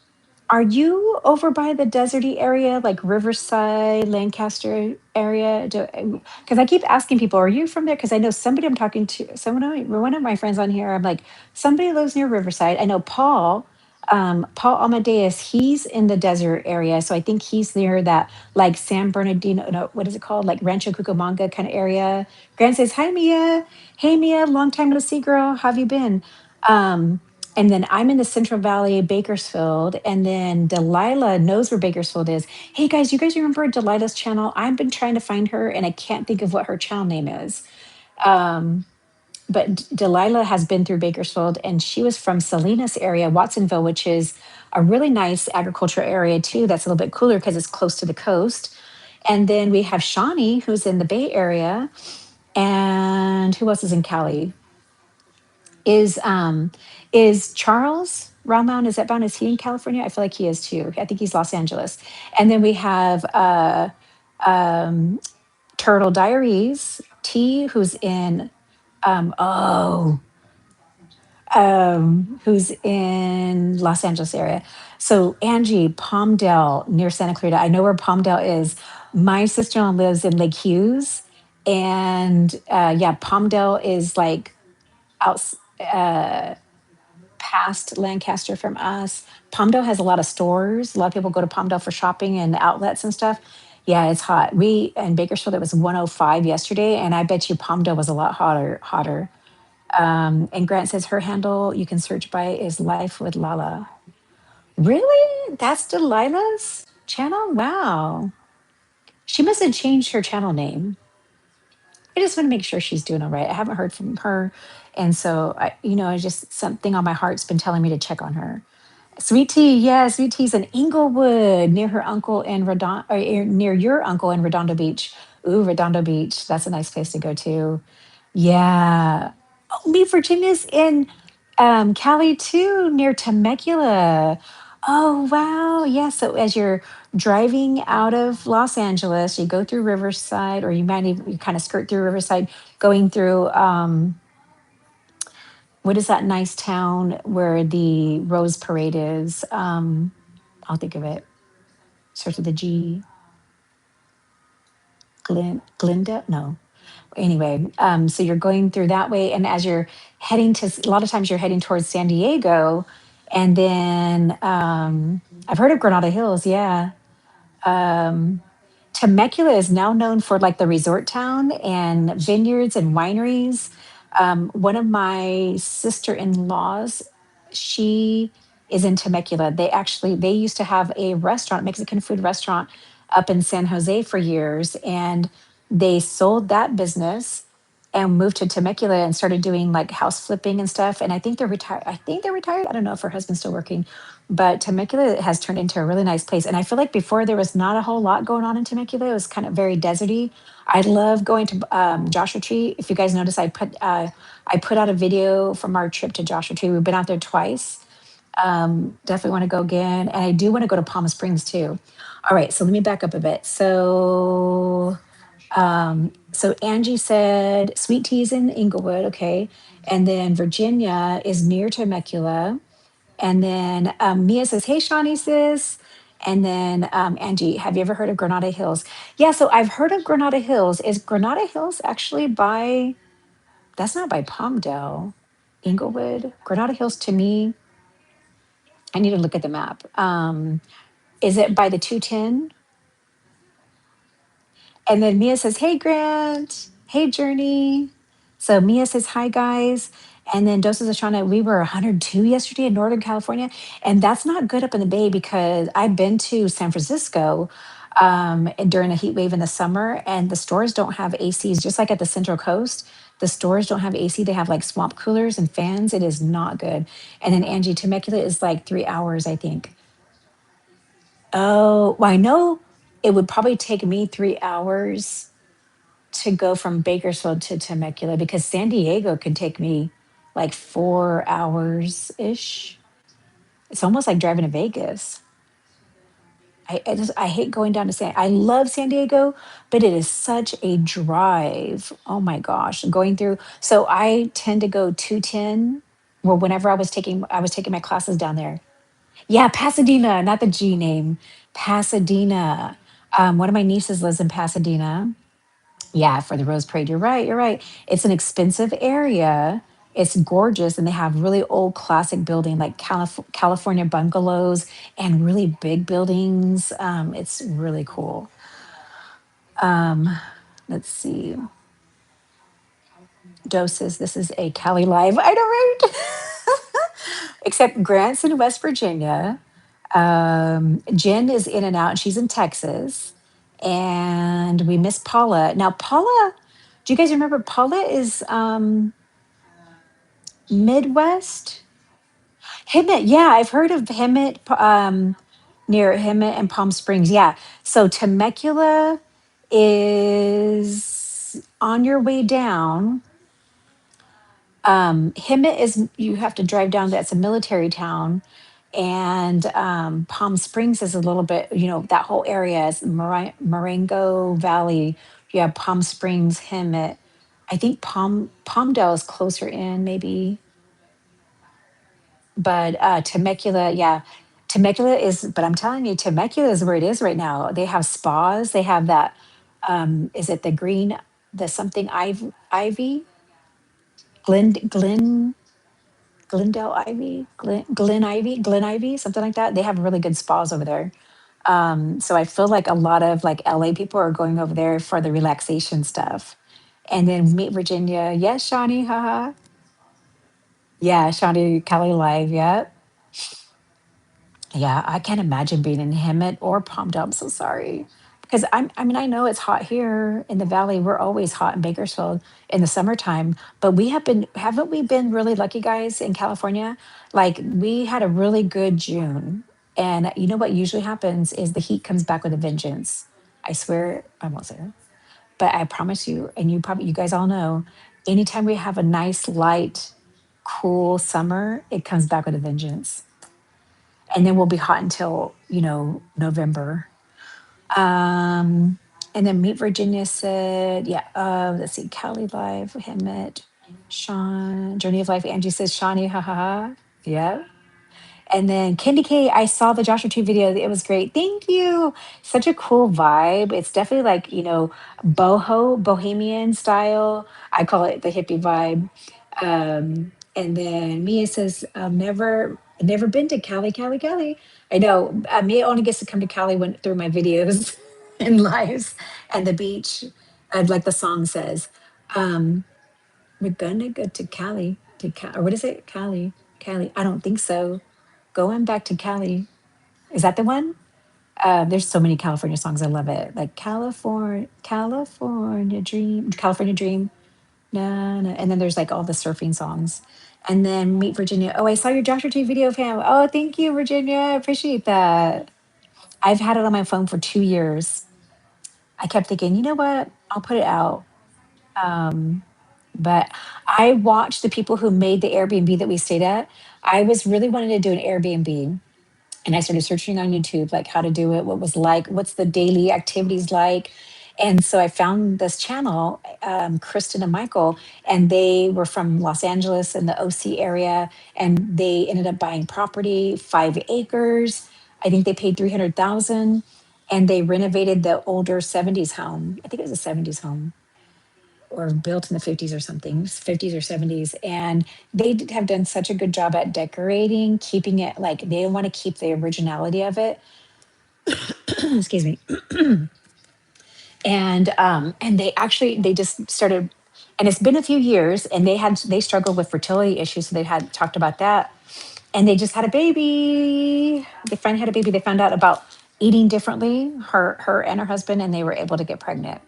are you over by the deserty area, like Riverside, Lancaster area? Because I keep asking people, are you from there? Because I know somebody I'm talking to, one of my friends on here, I'm like, somebody lives near Riverside. I know Paul Amadeus, he's in the desert area. So I think he's near that like San Bernardino, no, what is it called? Like Rancho Cucamonga kind of area. Grant says, hi, Mia. Hey, Mia, long time no see, girl. How have you been? Um, and then I'm in the Central Valley, Bakersfield. And then Delilah knows where Bakersfield is. Hey guys, you guys remember Delilah's channel? I've been trying to find her and I can't think of what her channel name is. But Delilah has been through Bakersfield and she was from Salinas area, Watsonville, which is a really nice agricultural area too. That's a little bit cooler because it's close to the coast. And then we have Shawnee, who's in the Bay Area. And who else is in Cali? Is Charles Raumount, is that bound? Is he in California? I feel like he is too. I think he's Los Angeles. And then we have um, Turtle Diaries, T, who's in oh, who's in Los Angeles area. So Angie, Palmdale near Santa Clarita. I know where Palmdale is. My sister-in-law lives in Lake Hughes. And yeah, Palmdale is like out past Lancaster from us. Palmdale has a lot of stores. A lot of people go to Palmdale for shopping and outlets and stuff. Yeah, it's hot. We in Bakersfield it was 105 yesterday, and I bet you Palmdale was a lot hotter. And Grant says her handle you can search by is Life with Lala. Really? That's Delilah's channel? Wow. She must have changed her channel name. I just want to make sure she's doing all right. I haven't heard from her. And so I just something on my heart's been telling me to check on her. Sweet tea, yeah, sweet tea's in Inglewood near her uncle in Redondo, or near your uncle in Redondo Beach. Ooh, Redondo Beach. That's a nice place to go to. Yeah. Oh, me, Virginia's in Cali too, near Temecula. Oh, wow. Yeah. So as you're driving out of Los Angeles, you go through Riverside, or you might even you kind of skirt through Riverside, going through what is that nice town where the Rose Parade is? I'll think of it. Starts with a G. Glendale? No. Anyway, so you're going through that way, and as you're heading to, a lot of times you're heading towards San Diego, and then I've heard of Granada Hills. Yeah, um, Temecula is now known for like the resort town and vineyards and wineries. One of my sister-in-laws, she is in Temecula. They used to have a restaurant, Mexican food restaurant up in San Jose for years, and they sold that business and moved to Temecula and started doing like house flipping and stuff. And I think they're retired. I think they're retired. I don't know if her husband's still working, but Temecula has turned into a really nice place. And I feel like before there was not a whole lot going on in Temecula. It was kind of very deserty. I love going to Joshua Tree. If you guys notice, I put out a video from our trip to Joshua Tree. We've been out there twice. Definitely want to go again, and I do want to go to Palm Springs too. All right, so let me back up a bit. So Angie said sweet tea's in Inglewood, okay, and then Virginia is near Temecula. And then Mia says, hey, Shawnee, sis. And then Angie, have you ever heard of Granada Hills? Yeah, so I've heard of Granada Hills. Is Granada Hills actually by, that's not by Palmdale, Inglewood? Granada Hills to me, I need to look at the map. Is it by the 210? And then Mia says, hey, Grant. Hey, Journey. So Mia says, hi, guys. And then Doses of Shauna, we were 102 yesterday in Northern California. And that's not good up in the Bay because I've been to San Francisco. and during a heat wave in the summer, and the stores don't have ACs, just like at the Central Coast. The stores don't have AC. They have like swamp coolers and fans. It is not good. And then Angie, Temecula is like 3 hours, I think. Oh, well, I know it would probably take me 3 hours to go from Bakersfield to Temecula because San Diego can take me like 4 hours ish. It's almost like driving to Vegas. I hate going down to I love San Diego, but it is such a drive. Oh my gosh, going through. So I tend to go 210. Well, whenever I was taking my classes down there. Yeah, Pasadena, not the G name. Pasadena. One of my nieces lives in Pasadena. Yeah, for the Rose Parade. You're right. You're right. It's an expensive area. It's gorgeous, and they have really old classic building like California bungalows and really big buildings. It's really cool. Um, let's see. Doses. This is a Cali Live. I know, right? Except Grant's in West Virginia. Jen is in and out, and she's in Texas. And we miss Paula. Now, Paula, do you guys remember Paula is Midwest? Hemet, yeah, I've heard of Hemet, near Hemet and Palm Springs. Yeah. So Temecula is on your way down. Hemet is, you have to drive down, that's a military town. And Palm Springs is a little bit, that whole area is Marengo Valley. You have Palm Springs, Hemet. I think Palmdale is closer in, maybe. But Temecula, yeah, Temecula is. But I'm telling you, Temecula is where it is right now. They have spas. They have that. Is it the green, the something ivy, Glen Glendale Ivy, Glen Ivy, something like that. They have really good spas over there. So I feel like a lot of like LA people are going over there for the relaxation stuff. And then meet Virginia. Yes, Shawnee, haha. Yeah, Shawnee Kelly Live. Yep. Yeah, I can't imagine being in Hemet or Palmdale. I'm so sorry. Because I mean, I know it's hot here in the valley. We're always hot in Bakersfield in the summertime, but haven't we been really lucky, guys, in California? Like, we had a really good June. And you know what usually happens is the heat comes back with a vengeance. I swear, I won't say it, but I promise you, and you guys all know, anytime we have a nice, light, cool summer, it comes back with a vengeance, and then we'll be hot until November. um and then Meet Virginia said, yeah, let's see, Cali Live, Hemet, Sean, Journey of Life, Angie says Shawnee, haha. Yeah. And then Candy K, I saw the Joshua Tree video. It was great. Thank you. Such a cool vibe. It's definitely like, bohemian style. I call it the hippie vibe. And then Mia says, never been to Cali, Cali, Cali. I know. Mia only gets to come to Cali when through my videos and lives and the beach. Like the song says. Um, we're gonna go to Cali, or what is it? Cali, Cali. I don't think so. Going back to Cali. Is that the one? There's so many California songs. I love it. Like California Dream. Na, na. And then there's like all the surfing songs. And then Meet Virginia. Oh, I saw your Joshua Tree video, fam. Oh, thank you, Virginia. I appreciate that. I've had it on my phone for 2 years. I kept thinking, you know what? I'll put it out. Um, but I watched the people who made the Airbnb that we stayed at. I was really wanting to do an Airbnb, and I started searching on YouTube, like how to do it, what was like, what's the daily activities like. And so I found this channel, Kristen and Michael, and they were from Los Angeles in the OC area, and they ended up buying property, 5 acres. I think they paid 300,000, and they renovated the older 70s home. I think it was a 70s home, or built in the 50s or something, 50s or 70s. And have done such a good job at decorating, keeping it like they want to keep the originality of it. Excuse me. And they just started, and it's been a few years, and they struggled with fertility issues, so they had talked about that. And they just had a baby. They finally had a baby. They found out about eating differently, her and her husband, and they were able to get pregnant.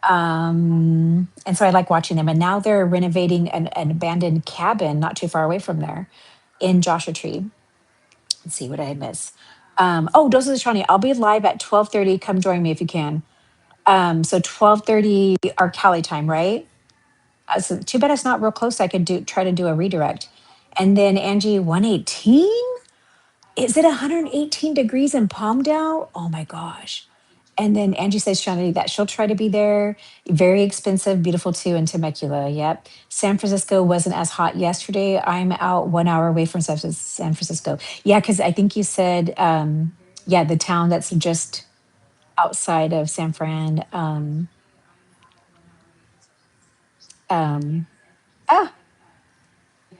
And so I like watching them. And now they're renovating an abandoned cabin not too far away from there in Joshua Tree. Let's see what I miss. Oh, Doses of Shawnee. I'll be live at 12:30. Come join me if you can. So 12:30 our Cali time, right? So too bad it's not real close. I could do try to do a redirect. And then Angie, 118? Is it 118 degrees in Palmdale? Oh my gosh. And then Angie says, Shanity, that she'll try to be there. Very expensive, beautiful too in Temecula. Yep. San Francisco wasn't as hot yesterday. I'm out 1 hour away from San Francisco. Yeah, because I think you said, yeah, the town that's just outside of San Fran. Um, ah,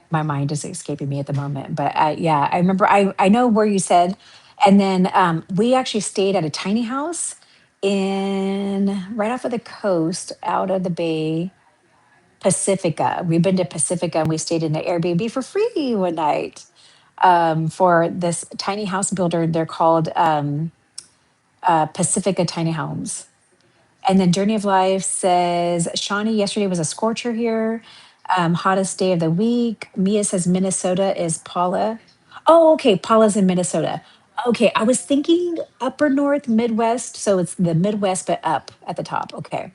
my mind is escaping me at the moment. But yeah, I remember, I know where you said. And then we actually stayed at a tiny house in right off of the coast out of the bay. Pacifica. We've been to Pacifica and we stayed in an Airbnb for free one night for this tiny house builder. They're called Pacifica Tiny Homes. And then Journey of Life says, Shawnee, yesterday was a scorcher here. Hottest day of the week. Mia says Minnesota is Paula. Oh, okay. Paula's in Minnesota. Okay. I was thinking upper north, Midwest. So it's the Midwest, but up at the top. Okay.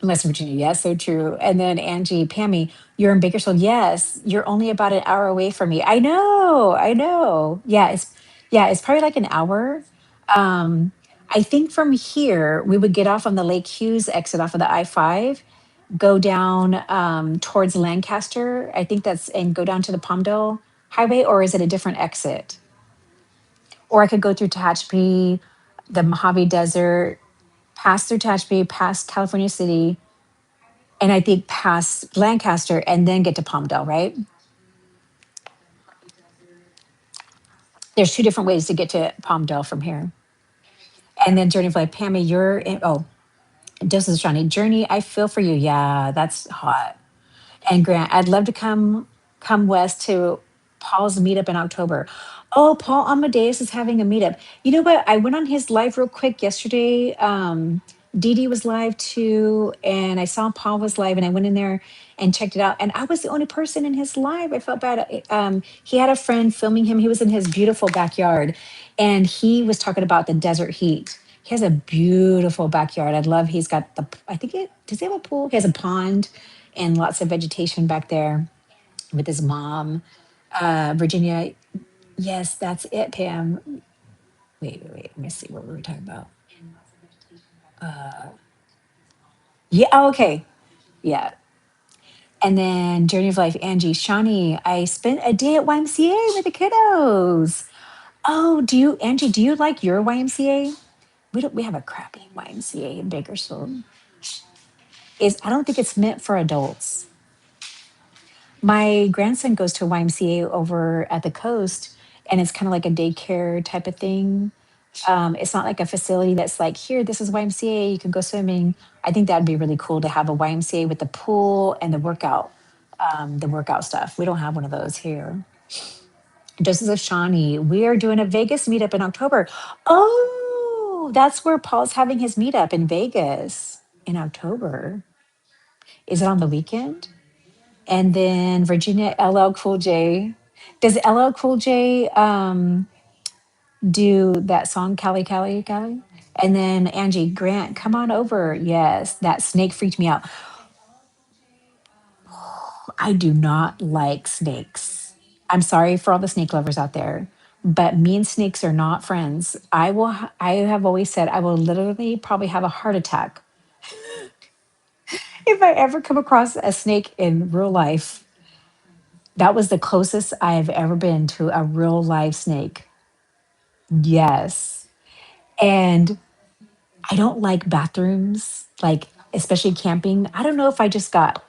West Virginia, yes, so true. And then Angie, Pammy, you're in Bakersfield. Yes, you're only about an hour away from me. I know, I know. Yeah, it's probably like an hour. I think from here we would get off on the Lake Hughes exit off of the I-5, go down towards Lancaster. I think that's and go down to the Palmdale Highway, or is it a different exit? Or I could go through Tehachapi, the Mojave Desert, pass through Tehachapi, past California City, and I think past Lancaster and then get to Palmdale, right? There's two different ways to get to Palmdale from here. And then Journey of Life, Pammy, you're in, oh, this is Johnny. Journey, I feel for you. Yeah, that's hot. And Grant, I'd love to come west to Paul's meetup in October. Oh, Paul Amadeus is having a meetup. You know what? I went on his live real quick yesterday. Dee Dee was live too, and I saw Paul was live, and I went in there and checked it out. And I was the only person in his live. I felt bad. He had a friend filming him. He was in his beautiful backyard, and he was talking about the desert heat. He has a beautiful backyard. I love. He's got the. I think it does. He have a pool? He has a pond and lots of vegetation back there with his mom. Virginia, yes, that's it, Pam. Wait. Let me see what we were talking about. Yeah, oh, okay. Yeah. And then Journey of Life, Angie, Shawnee, I spent a day at YMCA with the kiddos. Oh, Angie, do you like your YMCA? We have a crappy YMCA in Bakersfield. I don't think it's meant for adults. My grandson goes to a YMCA over at the coast, and it's kind of like a daycare type of thing. It's not like a facility that's like, here, this is YMCA, you can go swimming. I think that'd be really cool to have a YMCA with the pool and the workout stuff. We don't have one of those here. Doses of Shawnee, we are doing a Vegas meetup in October. Oh, that's where Paul's having his meetup in Vegas in October. Is it on the weekend? And then Virginia LL Cool J. Does LL Cool J do that song Cali Cali Cali? And then Angie Grant, come on over. Yes, that snake freaked me out. I do not like snakes. I'm sorry for all the snake lovers out there, but me and snakes are not friends. I have always said I will literally probably have a heart attack if I ever come across a snake in real life. That was the closest I have ever been to a real live snake. Yes. And I don't like bathrooms, like especially camping. I don't know if I just got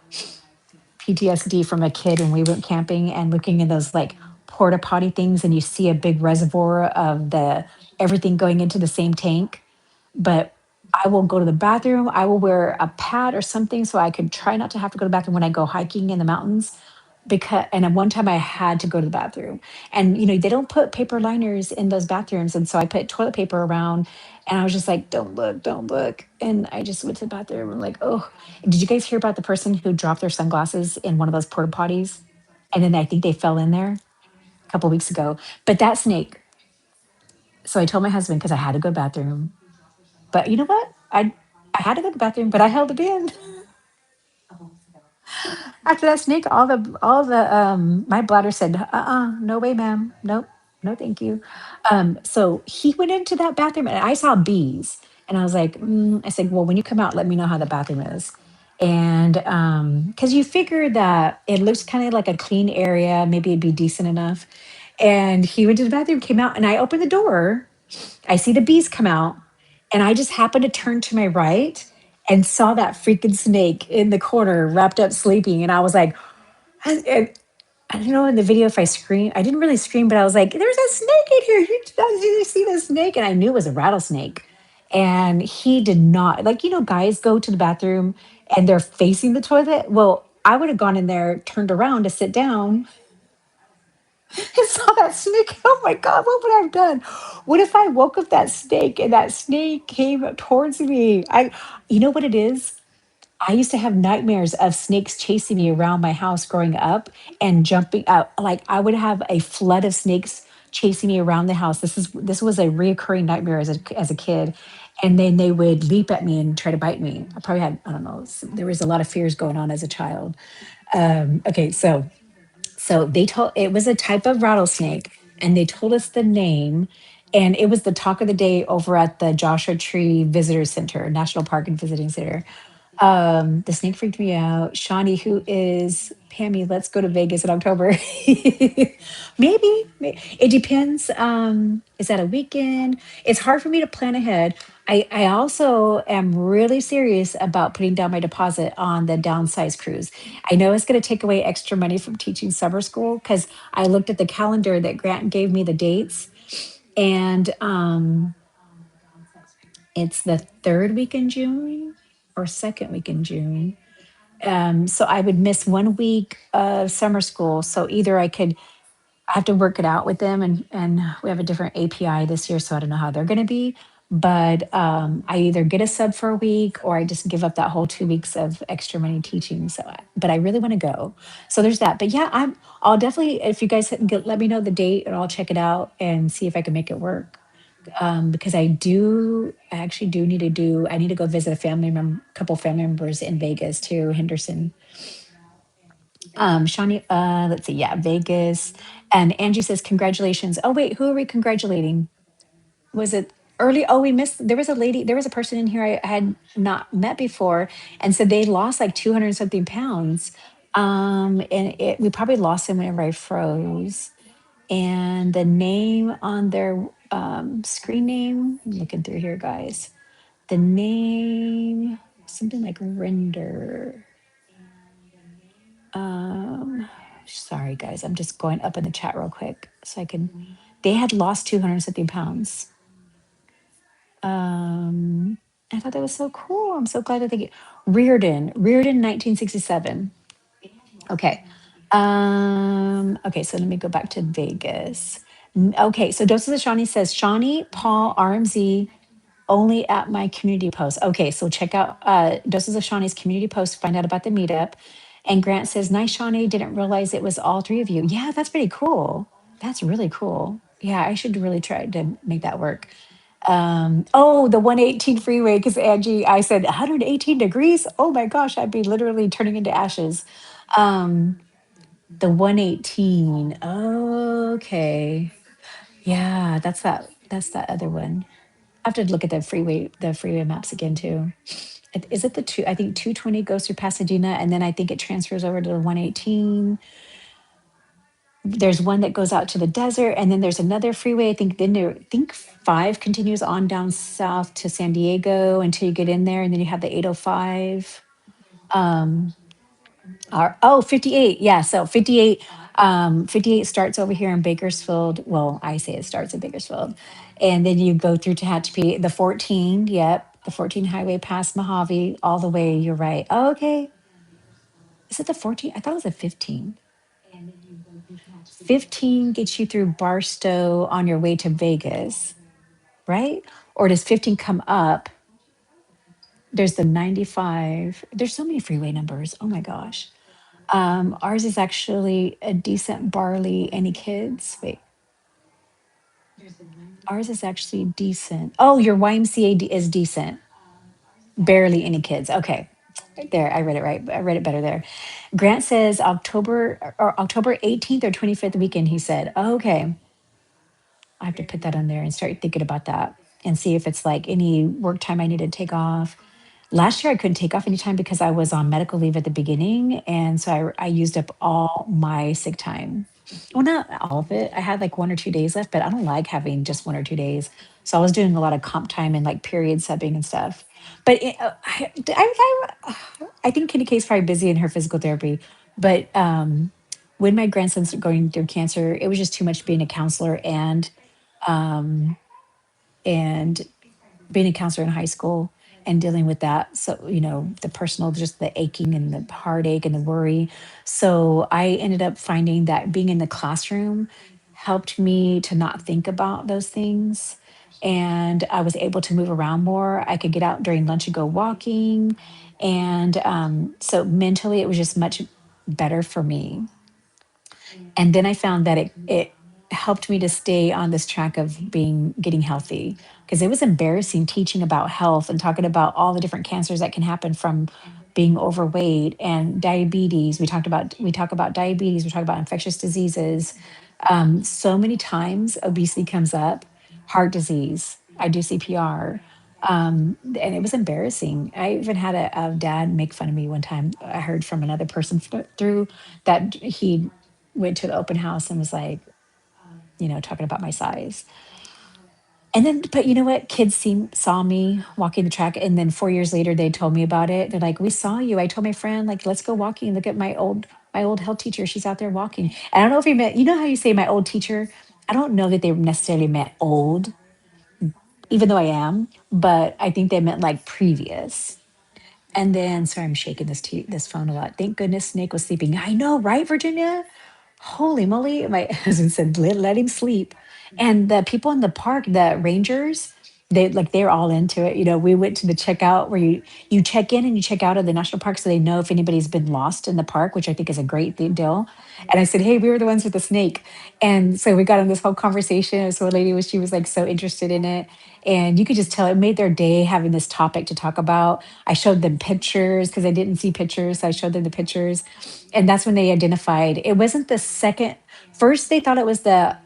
PTSD from a kid when we went camping and looking in those like porta potty things and you see a big reservoir of the everything going into the same tank. But I will go to the bathroom. I will wear a pad or something so I can try not to have to go to the bathroom when I go hiking in the mountains. because and then one time I had to go to the bathroom, and they don't put paper liners in those bathrooms, and so I put toilet paper around, and I was just like, don't look, don't look, and I just went to the bathroom. I'm like, oh, did you guys hear about the person who dropped their sunglasses in one of those porta potties, and then I think they fell in there a couple weeks ago? But that snake. So I told my husband because I had to go to the bathroom, but you know what? I had to go to the bathroom, but I held it in. After that snake, all the my bladder said, no way, ma'am. Nope, no thank you. So he went into that bathroom and I saw bees. And I was like, I said, well, when you come out, let me know how the bathroom is. And because you figure that it looks kind of like a clean area, maybe it'd be decent enough. And he went to the bathroom, came out, and I opened the door. I see the bees come out, and I just happened to turn to my right and saw that freaking snake in the corner, wrapped up, sleeping. And I was like, and I don't know in the video if I screamed. I didn't really scream, but I was like, "There's a snake in here! Did you see the snake?" And I knew it was a rattlesnake. And he did not like. Guys go to the bathroom and they're facing the toilet. Well, I would have gone in there, turned around to sit down, and saw that snake. Oh my God, what would I have done? What if I woke up that snake and that snake came up towards me? You know what it is? I used to have nightmares of snakes chasing me around my house growing up and jumping out. Like I would have a flood of snakes chasing me around the house. This was a reoccurring nightmare as a kid. And then they would leap at me and try to bite me. I probably had, I don't know, there was a lot of fears going on as a child. Okay, so they told it was a type of rattlesnake, and they told us the name, and it was the talk of the day over at the Joshua Tree Visitor Center, National Park and Visiting Center. The snake freaked me out. Shawnee, who is Pammy, let's go to Vegas in October. It depends. Is that a weekend? It's hard for me to plan ahead. I also am really serious about putting down my deposit on the downsize cruise. I know it's going to take away extra money from teaching summer school because I looked at the calendar that Grant gave me the dates, and it's the third week in June or second week in June. So I would miss 1 week of summer school. So either I have to work it out with them, and we have a different API this year, so I don't know how they're going to be. But I either get a sub for a week or I just give up that whole 2 weeks of extra money teaching. But I really want to go. So there's that. But yeah, I'll definitely, if you guys let me know the date, and I'll check it out and see if I can make it work. Because I actually do need to I need to go visit couple family members in Vegas too, Henderson. Shawnee, let's see, yeah, Vegas. And Angie says, congratulations. Oh, wait, who are we congratulating? Was it early? Oh, we missed. There was a person in here I had not met before and said they lost like 200 something pounds. And we probably lost them whenever I froze. And the name on their screen name, I'm looking through here, guys. The name, something like Render. Um, Sorry, guys. I'm just going up in the chat real quick so I can. They had lost 200 something pounds. I thought that was so cool. I'm so glad that they get Reardon, 1967. Okay. Okay, so let me go back to Vegas. Okay, so Doses of Shawnee says Shawnee, Paul, RMZ, only at my community post. Okay, so check out Doses of Shawnee's community post to find out about the meetup. And Grant says, nice, Shawnee. Didn't realize it was all three of you. Yeah, that's pretty cool. That's really cool. Yeah, I should really try to make that work. Oh, the 118 freeway, because Angie, I said 118 degrees. Oh my gosh, I'd be literally turning into ashes. Um, the 118. Okay. Yeah, that's that other one. I have to look at the freeway maps again too. Is it the two? I think 220 goes through Pasadena, and then I think it transfers over to the 118. There's one that goes out to the desert, and then there's another freeway. I think five continues on down south to San Diego until you get in there, and then you have the 805. Um, 58. Yeah, so 58. 58 starts over here in Bakersfield. Well, I say it starts in Bakersfield, and then you go through Tehachapi. The 14. Yep, the 14 highway past Mojave all the way. You're right. Oh, okay. Is it the 14? I thought it was the 15. 15 gets you through Barstow on your way to Vegas, right? Or does 15 come up? There's the 95. There's so many freeway numbers. Oh my gosh. Ours is actually a decent barley. Any kids? Wait, ours is actually decent. Oh, your YMCA is decent. Barely any kids. Okay. There, I read it right. I read it better there. Grant says October 18th or 25th weekend, he said. Okay. I have to put that on there and start thinking about that and see if it's like any work time I need to take off. Last year, I couldn't take off any time because I was on medical leave at the beginning. And so I used up all my sick time. Well, not all of it. I had like 1 or 2 days left, but I don't like having just 1 or 2 days. So I was doing a lot of comp time and like period subbing and stuff. But I think Kitty K's probably busy in her physical therapy. But when my grandson's going through cancer, it was just too much being a counselor and being a counselor in high school and dealing with that. So, the personal, just the aching and the heartache and the worry. So I ended up finding that being in the classroom helped me to not think about those things. And I was able to move around more. I could get out during lunch and go walking. And so mentally, it was just much better for me. And then I found that it helped me to stay on this track of getting healthy, because it was embarrassing teaching about health and talking about all the different cancers that can happen from being overweight and diabetes. We talk about diabetes, we talk about infectious diseases. So many times obesity comes up, heart disease. I do CPR. And it was embarrassing. I even had a dad make fun of me one time. I heard from another person through that he went to the open house and was like, talking about my size. And then, but you know what? Kids saw me walking the track. And then 4 years later, they told me about it. They're like, we saw you. I told my friend, like, let's go walking. Look at my old health teacher. She's out there walking. And I don't know if you meant, how you say my old teacher? I don't know that they necessarily meant old, even though I am, but I think they meant like previous. And then, sorry, I'm shaking this phone a lot. Thank goodness Snake was sleeping. I know, right, Virginia? Holy moly. My husband said, let him sleep. And the people in the park, the rangers, they're all into it. We went to the checkout where you check in and you check out of the national park so they know if anybody's been lost in the park, which I think is a great deal. And I said, hey, we were the ones with the snake. And so we got on this whole conversation. And so a lady she was like so interested in it. And you could just tell it made their day having this topic to talk about. I showed them pictures because I didn't see pictures. So I showed them the pictures. And that's when they identified it wasn't the second. First, they thought it was the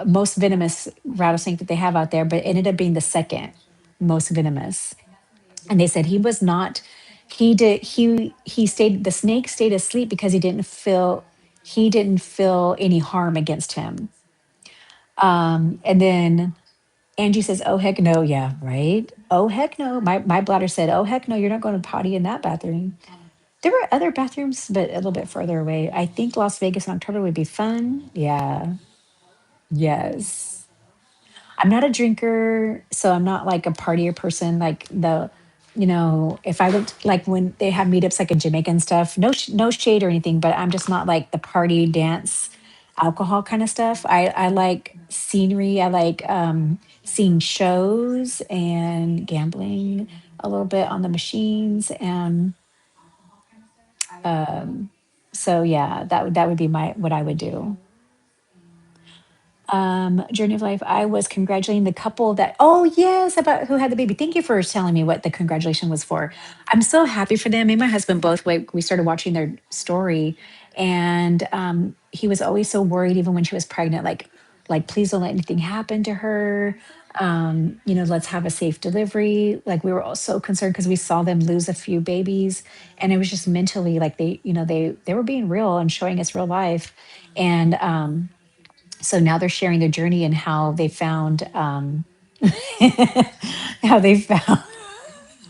most venomous rattlesnake that they have out there, but it ended up being the second most venomous. And they said he was not. He stayed. The snake stayed asleep because he didn't feel any harm against him. And then Angie says, "Oh heck no, yeah, right. Oh heck no." My bladder said, "Oh heck no, you're not going to potty in that bathroom." There were other bathrooms, but a little bit further away. I think Las Vegas in October would be fun. Yeah. Yes. I'm not a drinker, so I'm not like a partier person. Like if I went like when they have meetups like in Jamaica and stuff, no shade or anything, but I'm just not like the party dance alcohol kind of stuff. I like scenery. I like seeing shows and gambling a little bit on the machines and so yeah, that would be my what I would do. Journey of life. I was congratulating the couple that, oh yes, about who had the baby. Thank you for telling me what the congratulation was for. I'm so happy for them. Me and my husband both, we started watching their story, and he was always so worried, even when she was pregnant, like please don't let anything happen to her. Let's have a safe delivery. Like we were all so concerned because we saw them lose a few babies, and it was just mentally like they were being real and showing us real life. And so now they're sharing their journey and how they found how they found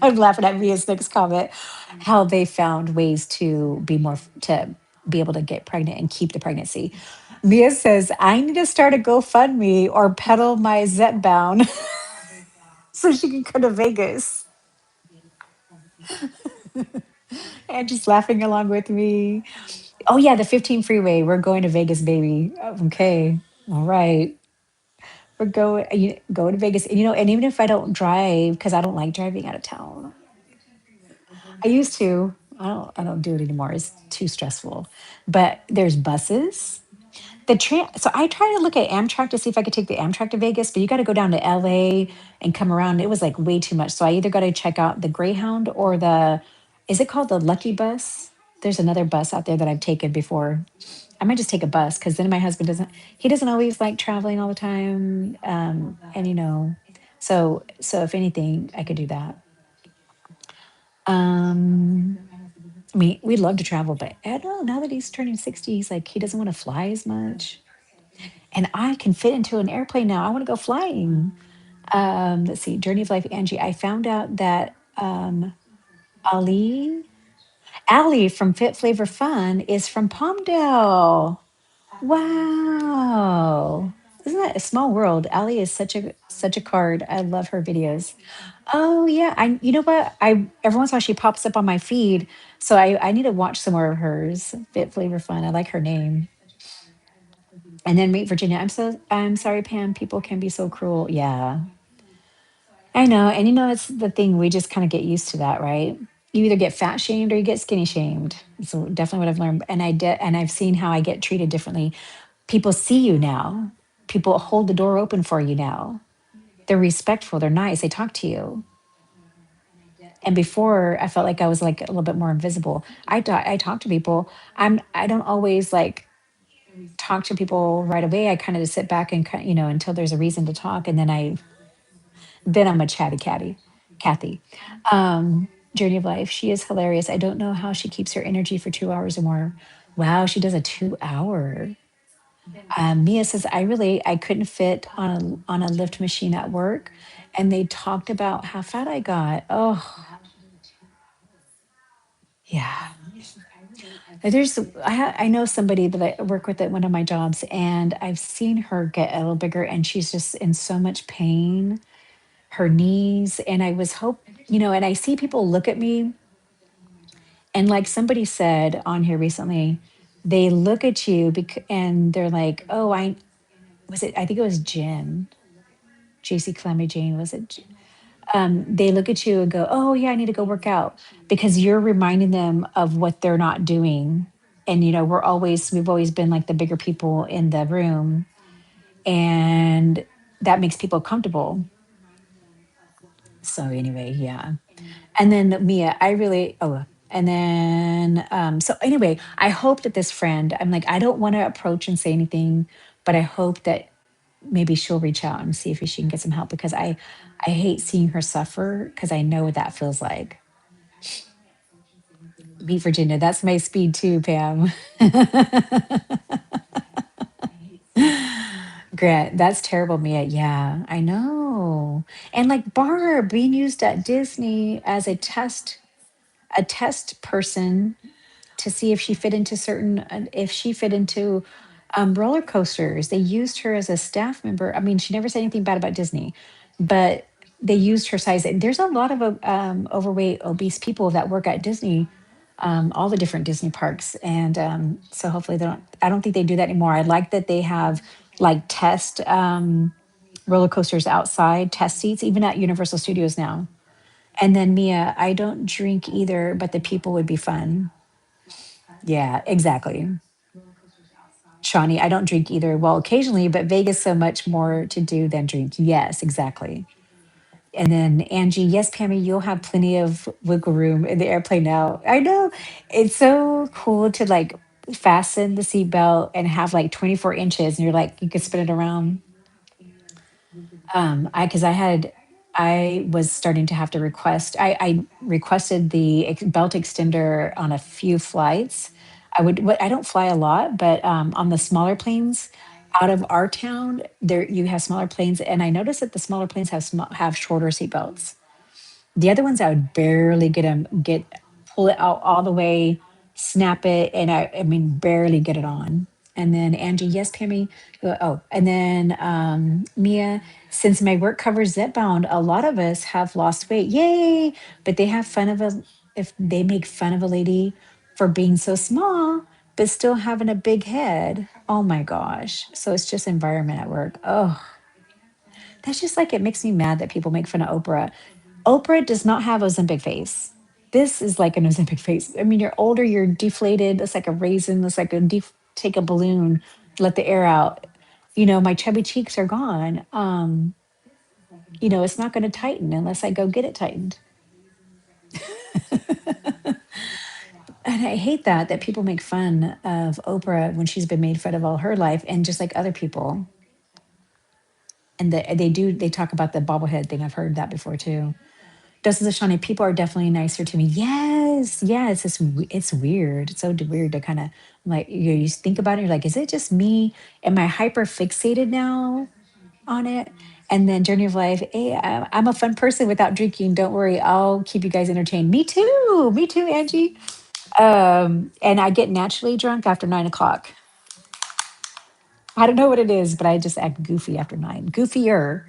I'm laughing at Mia's next comment, how they found ways to be able to get pregnant and keep the pregnancy. Mia says, I need to start a GoFundMe or pedal my Zepbound so she can go to Vegas. And just laughing along with me. Oh yeah, the 15 freeway. We're going to Vegas, baby. Okay. All right. We're going to Vegas. And and even if I don't drive, because I don't like driving out of town. I used to. I don't do it anymore. It's too stressful. But there's buses. So I tried to look at Amtrak to see if I could take the Amtrak to Vegas, but you got to go down to LA and come around. It was like way too much. So I either got to check out the Greyhound or is it called the Lucky Bus? There's another bus out there that I've taken before. I might just take a bus because then my husband he doesn't always like traveling all the time. And so if anything, I could do that. Um, I mean, we'd love to travel, but I don't know. Now that he's turning 60, he's like, he doesn't want to fly as much. And I can fit into an airplane now. I want to go flying. Let's see, Journey of Life, Angie. I found out that Ali, Ali from Fit Flavor Fun is from Palmdale. Wow. Isn't that a small world? Ali is such a card. I love her videos. Oh yeah. You know what? I every once in a while she pops up on my feed. So I need to watch some more of hers. Fit Flavor Fun. I like her name. And then meet Virginia. I'm sorry, Pam. People can be so cruel. Yeah. I know. And it's the thing, we just kind of get used to that, right? You either get fat shamed or you get skinny shamed. So definitely what I've learned. And I've seen how I get treated differently. People see you now. People hold the door open for you now. They're respectful, they're nice, they talk to you. And before I felt like I was like a little bit more invisible. I talk to people. I don't always like talk to people right away. I kind of just sit back and until there's a reason to talk, and then I'm a chatty catty, Kathy. Journey of Life. She is hilarious. I don't know how she keeps her energy for 2 hours or more. Wow, she does a 2 hour. Mia says I couldn't fit on a lift machine at work, and they talked about how fat I got. Oh yeah, I know somebody that I work with at one of my jobs, and I've seen her get a little bigger, and she's just in so much pain. Her knees, and I was and I see people look at me, and like somebody said on here recently, they look at you and they're like, oh, I think it was Jen, JC Calamity Jane, was it? They look at you and go, oh yeah, I need to go work out because you're reminding them of what they're not doing. And we've always been like the bigger people in the room, and that makes people comfortable. So anyway, yeah. And then Mia, and then so anyway, I hope that this friend, I'm like, I don't want to approach and say anything, but I hope that maybe she'll reach out and see if she can get some help because I hate seeing her suffer because I know what that feels like. Meet Virginia, that's my speed too, Pam. Grant, that's terrible, Mia. Yeah, I know. And like Barb being used at Disney as a test person to see if she fit into roller coasters. They used her as a staff member. I mean, she never said anything bad about Disney, but they used her size. There's a lot of overweight, obese people that work at Disney, all the different Disney parks, and so hopefully they don't. I don't think they do that anymore. I like that they have like test roller coasters outside, test seats, even at Universal Studios now. And then Mia, I don't drink either, but the people would be fun. Yeah, exactly. Shawnee, I don't drink either. Well, occasionally, but Vegas so much more to do than drink. Yes, exactly. And then Angie, yes, Pammy, you'll have plenty of wiggle room in the airplane now. I know. It's so cool to like fasten the seatbelt and have like 24 inches and you're like, you could spin it around. Because I was starting to have to I requested the belt extender on a few flights. I don't fly a lot, but on the smaller planes out of our town, there you have smaller planes, and I noticed that the smaller planes have shorter seat belts. The other ones, I would barely pull it out all the way, snap it, and I mean, barely get it on. And then Angie, yes, Pammy. And then Mia, since my work covers Zipbound, a lot of us have lost weight. Yay! But they have fun of if they make fun of a lady for being so small, but still having a big head. Oh my gosh. So it's just environment at work. Oh, that's just like it makes me mad that people make fun of Oprah. Oprah does not have Ozempic face. This is like an Ozempic face. I mean, you're older, you're deflated. It's like a raisin. It's like take a balloon, let the air out. My chubby cheeks are gone. It's not going to tighten unless I go get it tightened. And I hate that people make fun of Oprah when she's been made fun of all her life, and just like other people. And they talk about the bobblehead thing. I've heard that before too. Dustin Shawnee, people are definitely nicer to me. Yes, yeah, it's weird. It's so weird to kind of like you think about it. You're like, is it just me? Am I hyper fixated now on it? And then Journey of Life. Hey, I'm a fun person without drinking. Don't worry, I'll keep you guys entertained. Me too, Angie. And I get naturally drunk after 9 o'clock. I don't know what it is, but I just act goofy after 9. Goofier.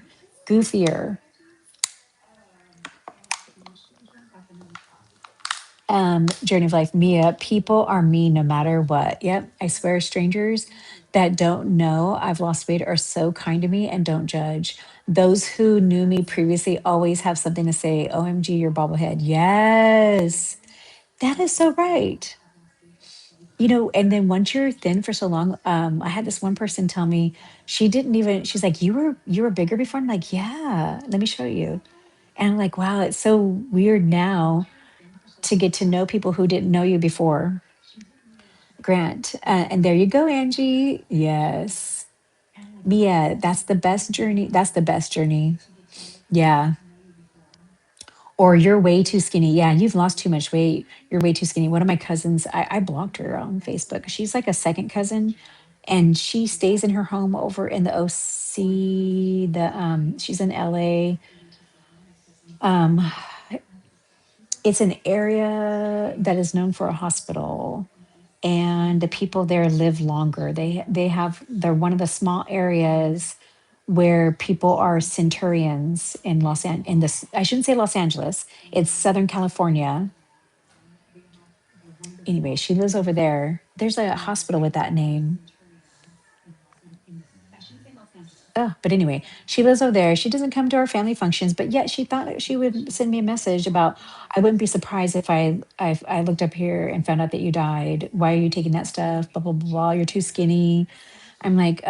Journey of Life, Mia, people are mean no matter what. Yep, I swear, strangers that don't know I've lost weight are so kind to me and don't judge. Those who knew me previously always have something to say. OMG, your bobblehead. Yes, that is so right. And then once you're thin for so long, I had this one person tell me she didn't even, she's like, you were bigger before. I'm like, yeah, let me show you. And I'm like, wow, it's so weird now to get to know people who didn't know you before. Grant. And there you go, Angie. Yes. Mia, that's the best journey. That's the best journey. Yeah. Or you're way too skinny. Yeah, you've lost too much weight. You're way too skinny. One of my cousins, I blocked her on Facebook. She's like a second cousin, and she stays in her home over in the OC. She's in LA. Um, it's an area that is known for a hospital, and the people there live longer. They're one of the small areas where people are centurions in I shouldn't say Los Angeles. It's Southern California. Anyway, she lives over there. There's a hospital with that name. But anyway, she lives over there. She doesn't come to our family functions, but yet she thought that she would send me a message about. I wouldn't be surprised if I looked up here and found out that you died. Why are you taking that stuff? Blah blah blah. You're too skinny. I'm like,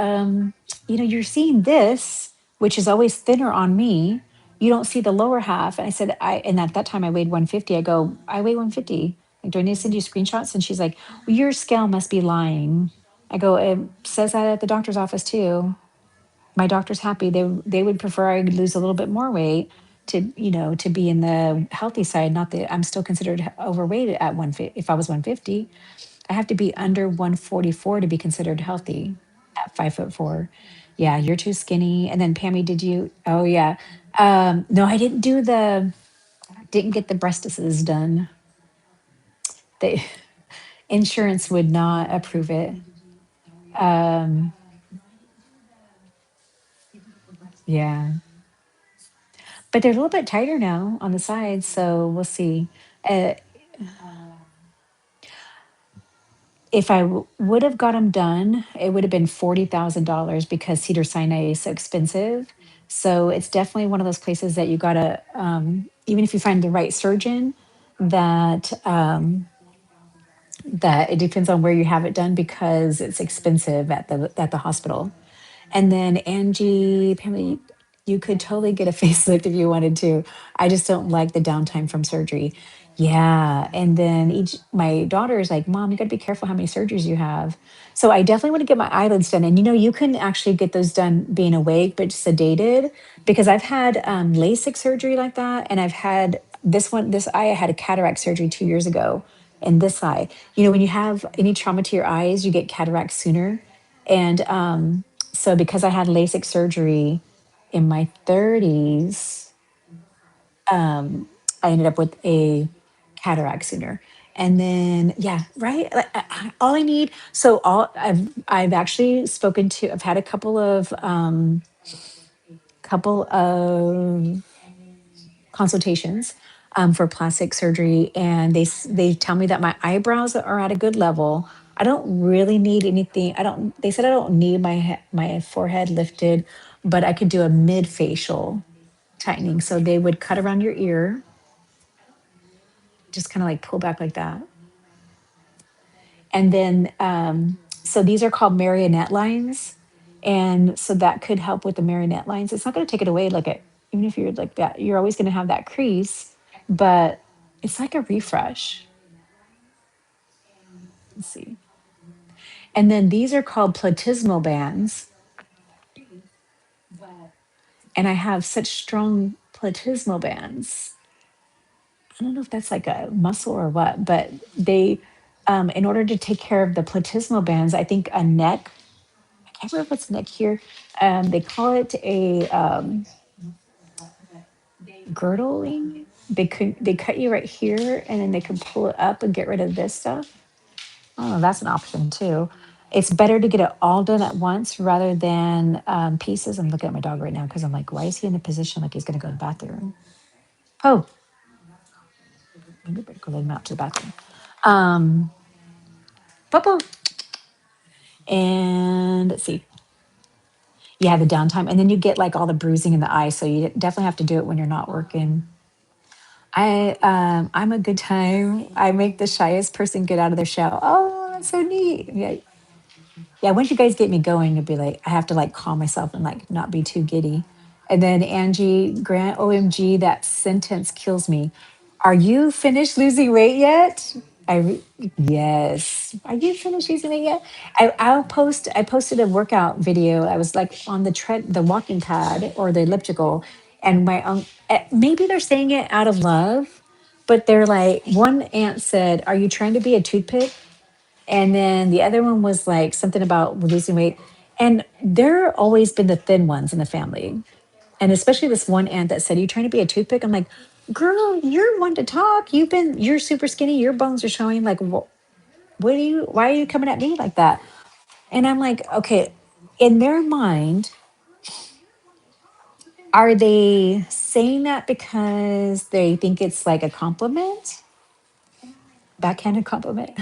you're seeing this, which is always thinner on me. You don't see the lower half. And I said, and at that time I weighed 150. I go, I weigh 150. Like, do I need to send you screenshots? And she's like, well, your scale must be lying. I go, it says that at the doctor's office too. My doctor's happy. They would prefer I lose a little bit more weight to be in the healthy side. Not that I'm still considered overweight at 150. If I was 150, I have to be under 144 to be considered healthy at 5'4". Yeah, you're too skinny. And then Pammy, did you? Oh yeah. No, I didn't get the breastises done. They insurance would not approve it. Um, yeah, but they're a little bit tighter now on the sides, so we'll see. Uh, if I would have got them done, it would have been $40,000 because Cedar Sinai is so expensive. So it's definitely one of those places that you gotta, even if you find the right surgeon, that it depends on where you have it done because it's expensive at the hospital. And then Angie, Pamela, you could totally get a facelift if you wanted to. I just don't like the downtime from surgery. Yeah. And then my daughter is like, Mom, you got to be careful how many surgeries you have. So I definitely want to get my eyelids done. And you can actually get those done being awake, but sedated, because I've had LASIK surgery like that. And I've had this eye, I had a cataract surgery 2 years ago in this eye. When you have any trauma to your eyes, you get cataract sooner. And so because I had LASIK surgery in my 30s, I ended up with a cataract sooner. And then yeah, right. All I need. So I've actually spoken to. I've had a couple of consultations for plastic surgery, and they tell me that my eyebrows are at a good level. I don't really need anything. I don't. They said I don't need my forehead lifted, but I could do a mid facial tightening. So they would cut around your ear, just kind of like pull back like that, and then so these are called marionette lines, and so that could help with the marionette lines. It's not going to take it away, like it, even if you're like that, you're always going to have that crease, but it's like a refresh. Let's see. And then these are called platysmal bands, and I have such strong platysmal bands. I don't know if that's like a muscle or what, but they, in order to take care of the platysmal bands, I think a neck, I can't remember what's neck here. They call it a girdling. They cut you right here, and then they can pull it up and get rid of this stuff. Oh, that's an option too. It's better to get it all done at once rather than pieces. I'm looking at my dog right now because I'm like, why is he in a position like he's going to go to the bathroom? Oh, maybe better go let him out to the bathroom. Um, Popo. And let's see. Yeah, the downtime. And then you get like all the bruising in the eye. So you definitely have to do it when you're not working. I'm a good time. I make the shyest person get out of their shell. Oh, that's so neat. Yeah, yeah, once you guys get me going, it'll be like I have to like calm myself and like not be too giddy. And then Angie Grant, OMG, that sentence kills me. Are you finished losing weight yet? Yes. Are you finished losing weight yet? I posted a workout video. I was like on the walking pad or the elliptical, and maybe they're saying it out of love, but they're like one aunt said, "Are you trying to be a toothpick?" And then the other one was like something about losing weight. And there always been the thin ones in the family. And especially this one aunt that said, "You trying to be a toothpick?" I'm like, "Girl, you're one to talk. You're super skinny. Your bones are showing. Like, why are you coming at me like that?" And I'm like, okay, in their mind, are they saying that because they think it's like a compliment? Backhanded compliment?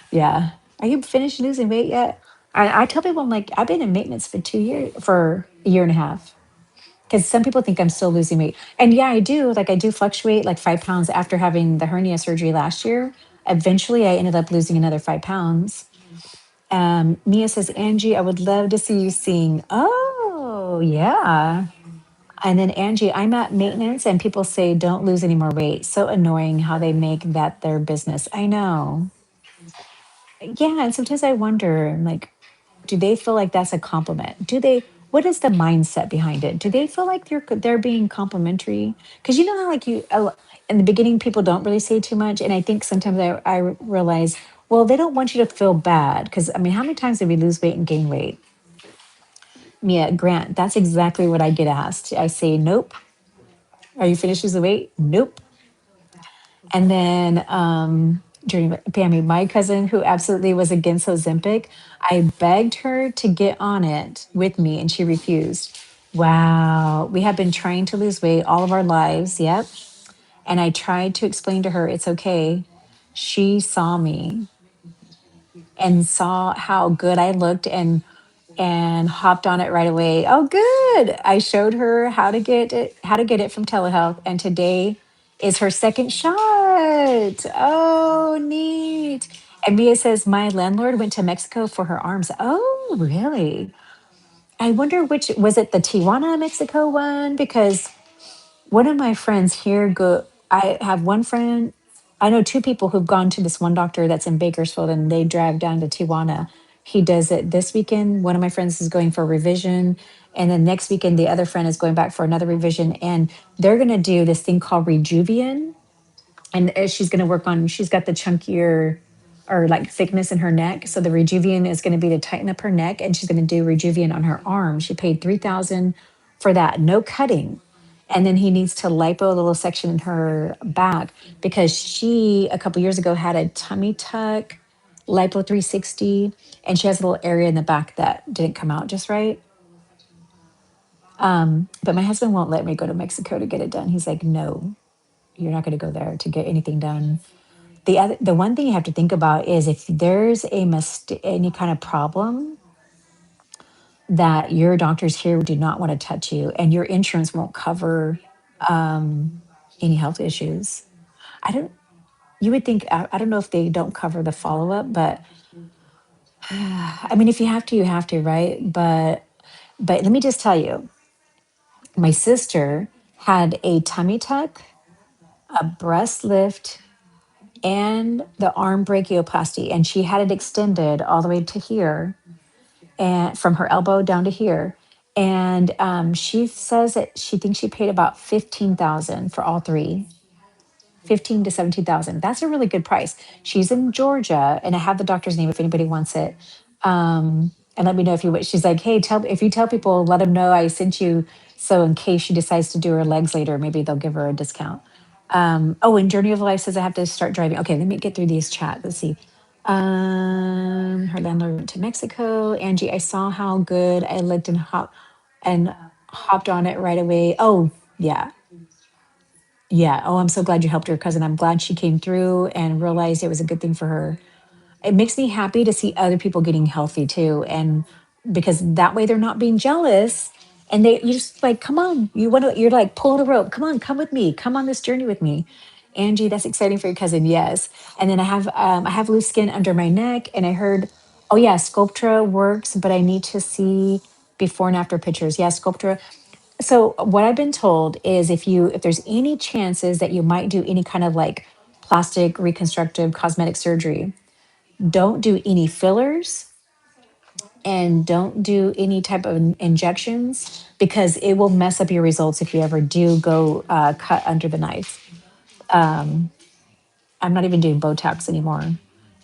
Yeah. Are you finished losing weight yet? I tell people, I'm like, I've been in maintenance for 2 years, for a year and a half. Because some people think I'm still losing weight. And yeah, I do. Like, I do fluctuate like 5 pounds after having the hernia surgery last year. Eventually, I ended up losing another 5 pounds. Mia says, Angie, I would love to see you sing. Oh, yeah. And then Angie, I'm at maintenance and people say, don't lose any more weight. So annoying how they make that their business. I know. Yeah, and sometimes I wonder, like, do they feel like that's a compliment? What is the mindset behind it? Do they feel like they're being complimentary? Because you know how like in the beginning people don't really say too much, and I think sometimes I realize, well, they don't want you to feel bad. Because I mean, how many times did we lose weight and gain weight? Mia Grant, that's exactly what I get asked. I say, nope. Are you finished losing weight? Nope. And then during Pammy, my cousin who absolutely was against Ozempic, I begged her to get on it with me and she refused. Wow. We have been trying to lose weight all of our lives. Yep. And I tried to explain to her it's okay. She saw me and saw how good I looked and hopped on it right away. Oh, good. I showed her how to get it from telehealth, and today is her second shot. Oh, neat. And Mia says my landlord went to Mexico for her arms. Oh, really? I wonder which was it, the Tijuana, Mexico one? Because one of my friends here go I have one friend, I know two people who've gone to this one doctor that's in Bakersfield and they drive down to Tijuana. He does it this weekend. One of my friends is going for a revision, and then next weekend the other friend is going back for another revision, and they're going to do this thing called Rejuvian, and she's going to work on, she's got the chunkier or like thickness in her neck, so the Rejuvian is going to be to tighten up her neck, and she's going to do Rejuvian on her arm. She paid 3,000 for that, no cutting. And then he needs to lipo a little section in her back because she a couple years ago had a tummy tuck lipo 360, and she has a little area in the back that didn't come out just right. But my husband won't let me go to Mexico to get it done. He's like, no, you're not going to go there to get anything done. the one thing you have to think about is if there's any kind of problem that your doctors here do not want to touch you and your insurance won't cover any health issues. I don't, you would think, I don't know if they don't cover the follow up, but I mean, if you have to, you have to, right? But let me just tell you, my sister had a tummy tuck, a breast lift, and the arm brachioplasty, and she had it extended all the way to here, and from her elbow down to here. And she says that she thinks she paid about 15,000 for all three. 15 to 17,000. That's a really good price. She's in Georgia, and I have the doctor's name if anybody wants it. And let me know if you wish. She's like, hey, tell if you tell people, let them know I sent you. So in case she decides to do her legs later, maybe they'll give her a discount. Oh, and Journey of Life says I have to start driving. Okay, let me get through these chat. Let's see. Her landlord went to Mexico. Angie, I saw how good I looked and hopped on it right away. Oh, yeah. Yeah. Oh, I'm so glad you helped her cousin. I'm glad she came through and realized it was a good thing for her. It makes me happy to see other people getting healthy too. And because that way they're not being jealous and you just like, come on, you're like pulling a rope. Come on, come with me. Come on this journey with me. Angie, that's exciting for your cousin. Yes. And then I have loose skin under my neck and I heard, oh yeah, Sculptra works, but I need to see before and after pictures. Yeah, Sculptra. So what I've been told is if there's any chances that you might do any kind of like plastic reconstructive cosmetic surgery, don't do any fillers and don't do any type of injections because it will mess up your results if you ever do go cut under the knife. I'm not even doing Botox anymore.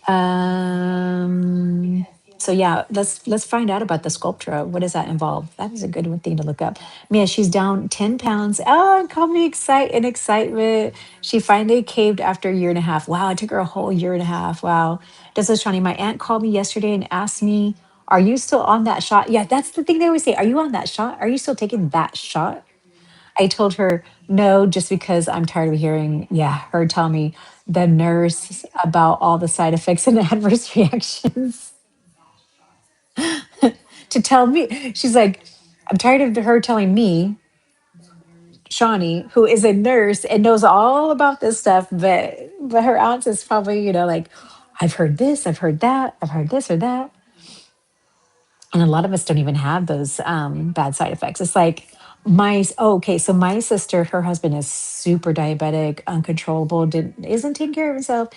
Um, so yeah, let's find out about the Sculptra. What does that involve? That is a good one thing to look up. Mia, she's down 10 pounds. Oh, it called me excitement. She finally caved after a year and a half. Wow, it took her a whole year and a half. Wow. This is Shani. My aunt called me yesterday and asked me, are you still on that shot? Yeah, that's the thing they always say. Are you on that shot? Are you still taking that shot? I told her no, just because I'm tired of hearing, yeah, her tell me the nurse about all the side effects and adverse reactions to tell me. She's like, I'm tired of her telling me, Shawnee, who is a nurse and knows all about this stuff, but her aunt is probably, like, I've heard this, I've heard that, I've heard this or that. And a lot of us don't even have those bad side effects. It's like okay, so my sister, her husband is super diabetic, uncontrollable, isn't taking care of himself.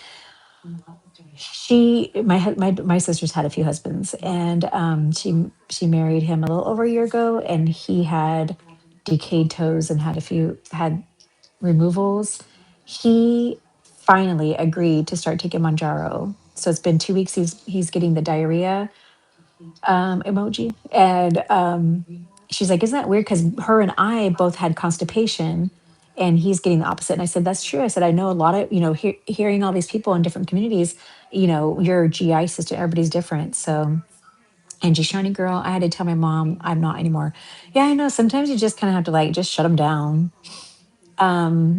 My sister's had a few husbands, and she married him a little over a year ago, and he had decayed toes and had removals. He finally agreed to start taking Mounjaro. So it's been 2 weeks. He's getting the diarrhea emoji. And she's like, isn't that weird? Because her and I both had constipation and he's getting the opposite. And I said, that's true. I said, I know a lot of, hearing all these people in different communities, your GI system, everybody's different. So, Angie, shiny girl, I had to tell my mom I'm not anymore. Yeah, I know. Sometimes you just kind of have to like just shut them down.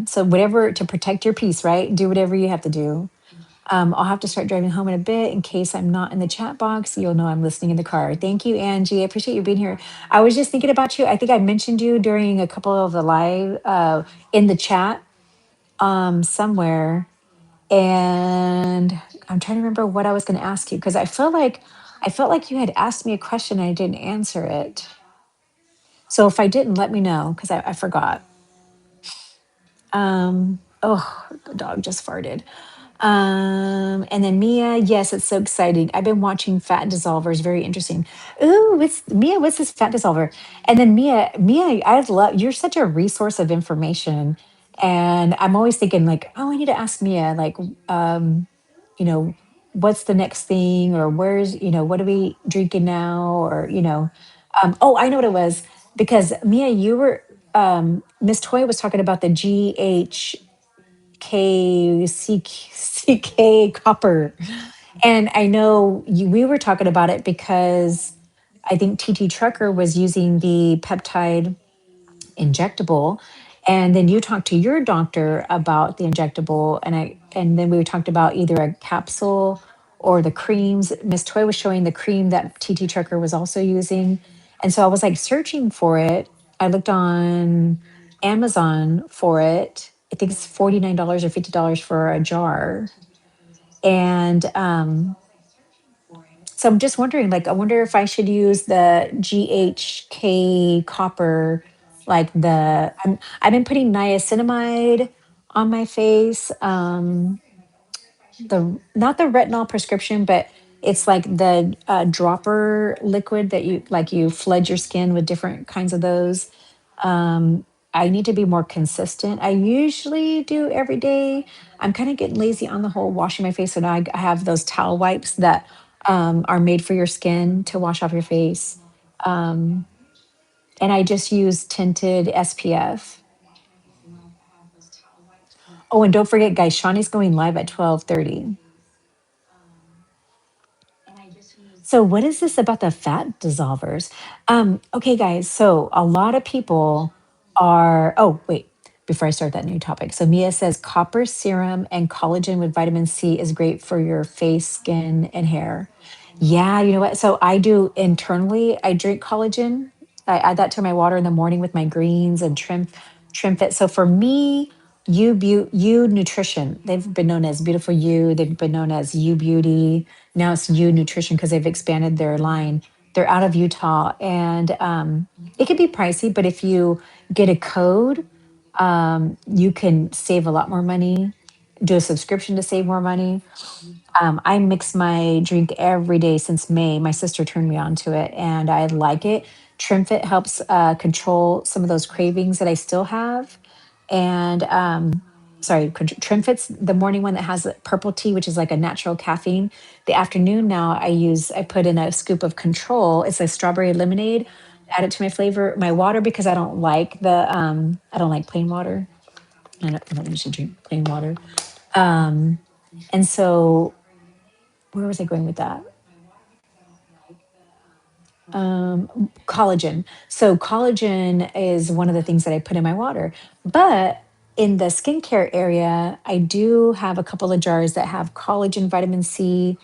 So whatever to protect your peace, right? Do whatever you have to do. I'll have to start driving home in a bit in case I'm not in the chat box. You'll know I'm listening in the car. Thank you, Angie. I appreciate you being here. I was just thinking about you. I think I mentioned you during a couple of the live in the chat somewhere. And I'm trying to remember what I was going to ask you because I felt like you had asked me a question and I didn't answer it. So if I didn't, let me know because I forgot. Oh, the dog just farted. And then Mia, yes, it's so exciting. I've been watching Fat Dissolvers, very interesting. Ooh, what's this fat dissolver? And then Mia, I love you're such a resource of information. And I'm always thinking like, oh, I need to ask Mia, like, you know, what's the next thing or what are we drinking now? Or, oh, I know what it was because Mia, you were Miss Toy was talking about the CK copper. And I know we were talking about it because I think TT Trucker was using the peptide injectable. And then you talked to your doctor about the injectable, and then we talked about either a capsule or the creams. Miss Toy was showing the cream that TT Trucker was also using. And so I was like searching for it. I looked on Amazon for it. I think it's $49 or $50 for a jar. And so I'm just wondering, like, I wonder if I should use the GHK copper, like I've been putting niacinamide on my face. The not the retinol prescription, but it's like the dropper liquid that you flood your skin with different kinds of those. Um, I need to be more consistent. I usually do every day. I'm kind of getting lazy on the whole washing my face. So now I have those towel wipes that are made for your skin to wash off your face. Um, and I just use tinted SPF. Oh, and don't forget, guys, Shawnee's going live at 12:30. So, what is this about the fat dissolvers? Okay, guys. So, a lot of people are. Oh, wait. Before I start that new topic, so Mia says copper serum and collagen with vitamin C is great for your face, skin, and hair. Yeah, you know what? So I do internally. I drink collagen. I add that to my water in the morning with my greens and trim fit. So for me, you nutrition. They've been known as Beautiful You. They've been known as You Beauty. Now it's You Nutrition because they've expanded their line. They're out of Utah, and it can be pricey, but if you get a code, you can save a lot more money. Do a subscription to save more money. I mix my drink every day since May. My sister turned me on to it, and I like it. TrimFit helps control some of those cravings that I still have. And TrimFit's the morning one that has the purple tea, which is like a natural caffeine. The afternoon now, I put in a scoop of Control. It's a strawberry lemonade. Add it to my flavor, my water because I don't like plain water. I don't usually drink plain water. Um, and so where was I going with that? Collagen. So collagen is one of the things that I put in my water. But in the skincare area, I do have a couple of jars that have collagen, vitamin C,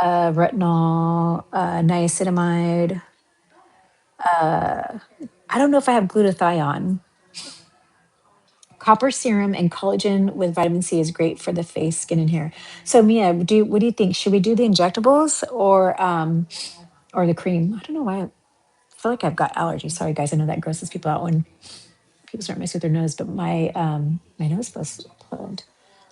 retinol, niacinamide. I don't know if I have glutathione. Copper serum and collagen with vitamin C is great for the face, skin, and hair. So Mia, what do you think? Should we do the injectables or the cream? I don't know why. I feel like I've got allergies. Sorry, guys. I know that grosses people out when people start messing with their nose, but my nose was plugged.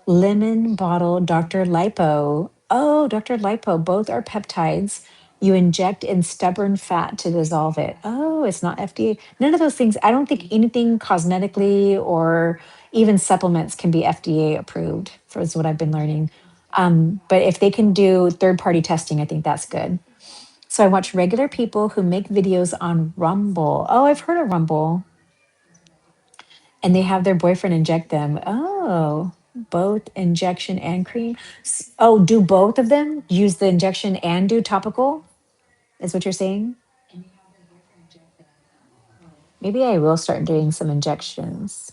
Lemon bottle, Dr. Lipo. Oh, Dr. Lipo. Both are peptides. You inject in stubborn fat to dissolve it. Oh, it's not FDA. None of those things. I don't think anything cosmetically or even supplements can be FDA approved, for is what I've been learning. But if they can do third party testing, I think that's good. So I watch regular people who make videos on Rumble. Oh, I've heard of Rumble. And they have their boyfriend inject them. Oh, both injection and cream. Oh, do both of them use the injection and do topical? Is what you're saying? Maybe I will start doing some injections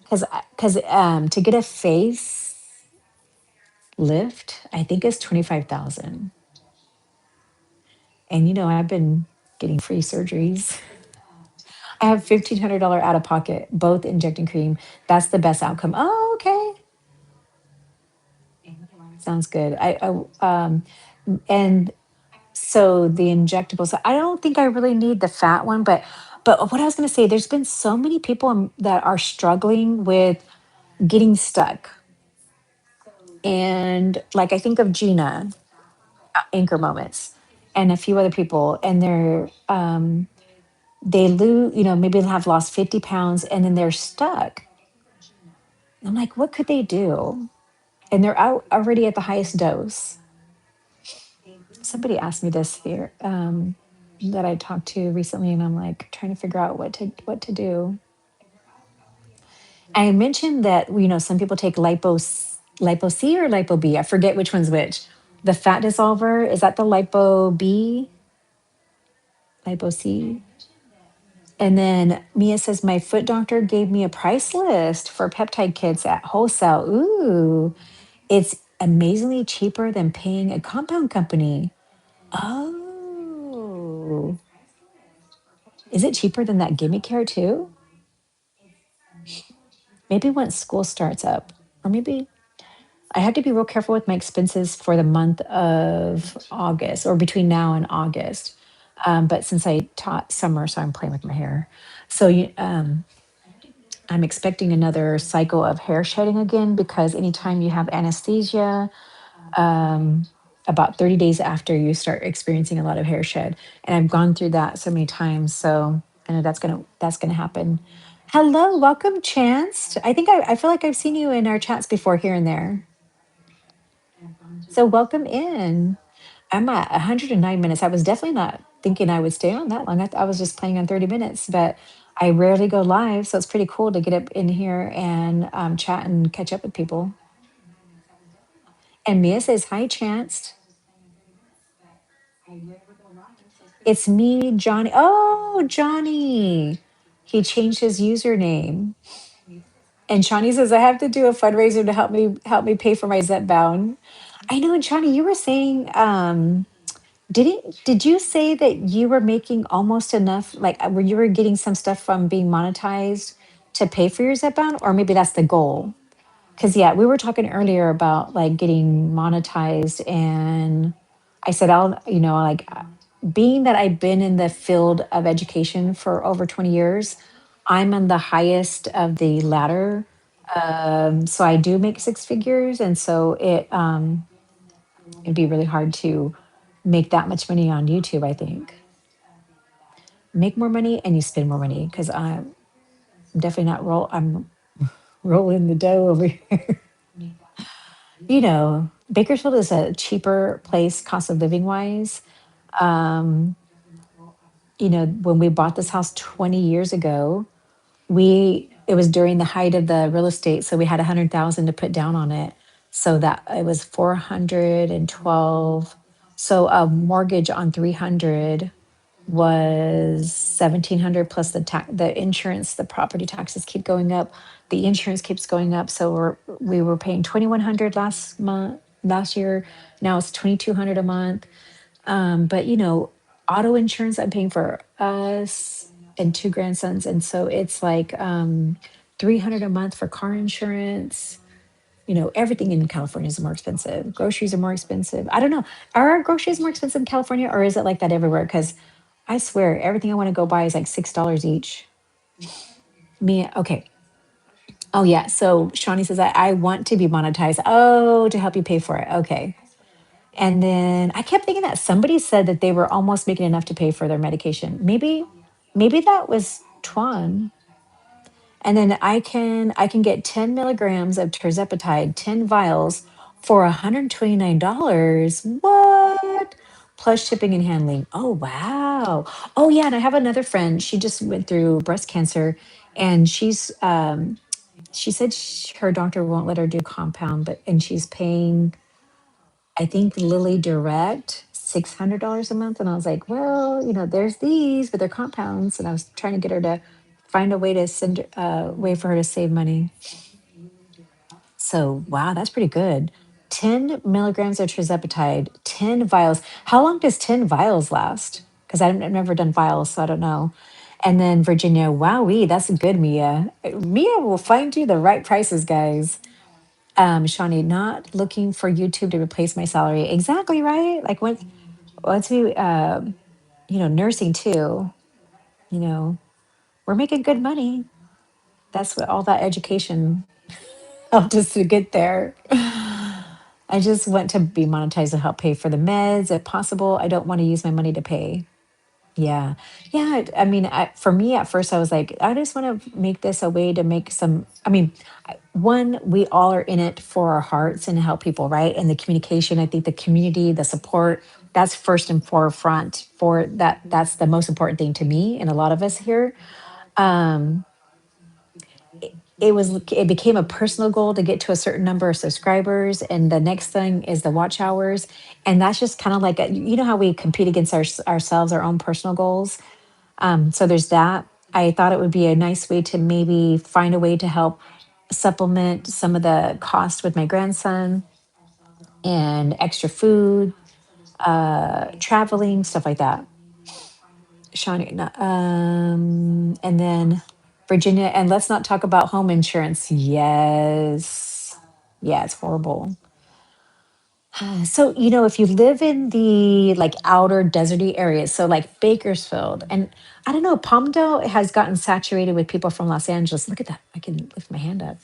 because to get a face lift, I think is 25,000. And I've been getting free surgeries. I have $1,500 out of pocket, both injecting cream. That's the best outcome. Oh, okay. Sounds good. And so the injectable. So I don't think I really need the fat one, but what I was going to say, there's been so many people that are struggling with getting stuck, and like I think of Gina, Anchor Moments, and a few other people, and they lose, maybe they have lost 50 pounds, and then they're stuck. I'm like, what could they do? And they're out already at the highest dose. Somebody asked me this here that I talked to recently, and I'm like trying to figure out what to do. I mentioned that some people take lipo C or lipo B. I forget which one's which. The fat dissolver, is that the lipo B, lipo C? And then Mia says, my foot doctor gave me a price list for peptide kits at wholesale. Ooh, it's amazingly cheaper than paying a compound company. Oh, is it cheaper than that Gimme Care too? Maybe once school starts up, or maybe I have to be real careful with my expenses for the month of August or between now and August. But since I taught summer, so I'm playing with my hair. So I'm expecting another cycle of hair shedding again because anytime you have anesthesia, um, about 30 days after you start experiencing a lot of hair shed. And I've gone through that so many times. So I know that's gonna happen. Hello, welcome, Chance. I feel like I've seen you in our chats before here and there. So welcome in. I'm at 109 minutes. I was definitely not thinking I would stay on that long. I was just planning on 30 minutes, but I rarely go live. So it's pretty cool to get up in here and chat and catch up with people. And Mia says, hi, Chance. It's me, Johnny. Oh, Johnny. He changed his username. And Johnny says, I have to do a fundraiser to help me pay for my Zepbound. I know, and Johnny, you were saying did you say that you were making almost enough, like where you were getting some stuff from being monetized to pay for your Zepbound? Or maybe that's the goal. Because yeah, we were talking earlier about like getting monetized, and I said being that I've been in the field of education for over 20 years, I'm on the highest of the ladder. So I do make six figures, and so it'd be really hard to make that much money on YouTube, I think. Make more money and you spend more money because I'm definitely not I'm rolling the dough over here. Bakersfield is a cheaper place cost of living wise. Um, when we bought this house 20 years ago, we it was during the height of the real estate, so we had 100,000 to put down on it. So that it was 412. So a mortgage on 300 was 1,700 plus the insurance. The property taxes keep going up, the insurance keeps going up, so we were paying 2,100 last year. Now it's 2,200 a month. But auto insurance I'm paying for us and two grandsons, and so it's like 300 a month for car insurance. Everything in California is more expensive. Groceries are more expensive. I don't know. Are our groceries more expensive in California, or is it like that everywhere? Because I swear, everything I want to go buy is like $6 each. Okay. Oh yeah. So Shawnee says I want to be monetized. Oh, to help you pay for it. Okay. And then I kept thinking that somebody said that they were almost making enough to pay for their medication. Maybe that was Twan. And then I can get 10 milligrams of terzepatide, 10 vials for $129. What? Plus shipping and handling. Oh wow. Oh yeah, and I have another friend. She just went through breast cancer, and she said her doctor won't let her do compound, and she's paying, I think, Lilly Direct $600 a month. And I was like, well, there's these, but they're compounds. And I was trying to get her to find a way to send way for her to save money. So wow, that's pretty good. 10 milligrams of terzepatide, 10 vials. How long does 10 vials last? Because I've never done vials, so I don't know. And then Virginia, wowee, that's good, Mia. Mia will find you the right prices, guys. Shawnee, not looking for YouTube to replace my salary. Exactly right. Like once we, nursing too. You know, we're making good money. That's what all that education helped us to get there. I just want to be monetized to help pay for the meds if possible. I don't want to use my money to pay. Yeah. Yeah. I mean, for me at first, I was like, I just want to make this a way to make some. I mean, one, we all are in it for our hearts and to help people, right? And the communication, I think the community, the support, that's first and forefront for that. That's the most important thing to me and a lot of us here. Um, it became a personal goal to get to a certain number of subscribers, and the next thing is the watch hours, and that's just kind of like you know how we compete against ourselves, our own personal goals. So there's that. I thought it would be a nice way to maybe find a way to help supplement some of the cost with my grandson and extra food, traveling, stuff like that. Shawnee, and then Virginia, and let's not talk about home insurance. Yes. Yeah, it's horrible. So, if you live in the like outer deserty areas, so like Bakersfield, and I don't know, Palmdale has gotten saturated with people from Los Angeles. Look at that. I can lift my hand up.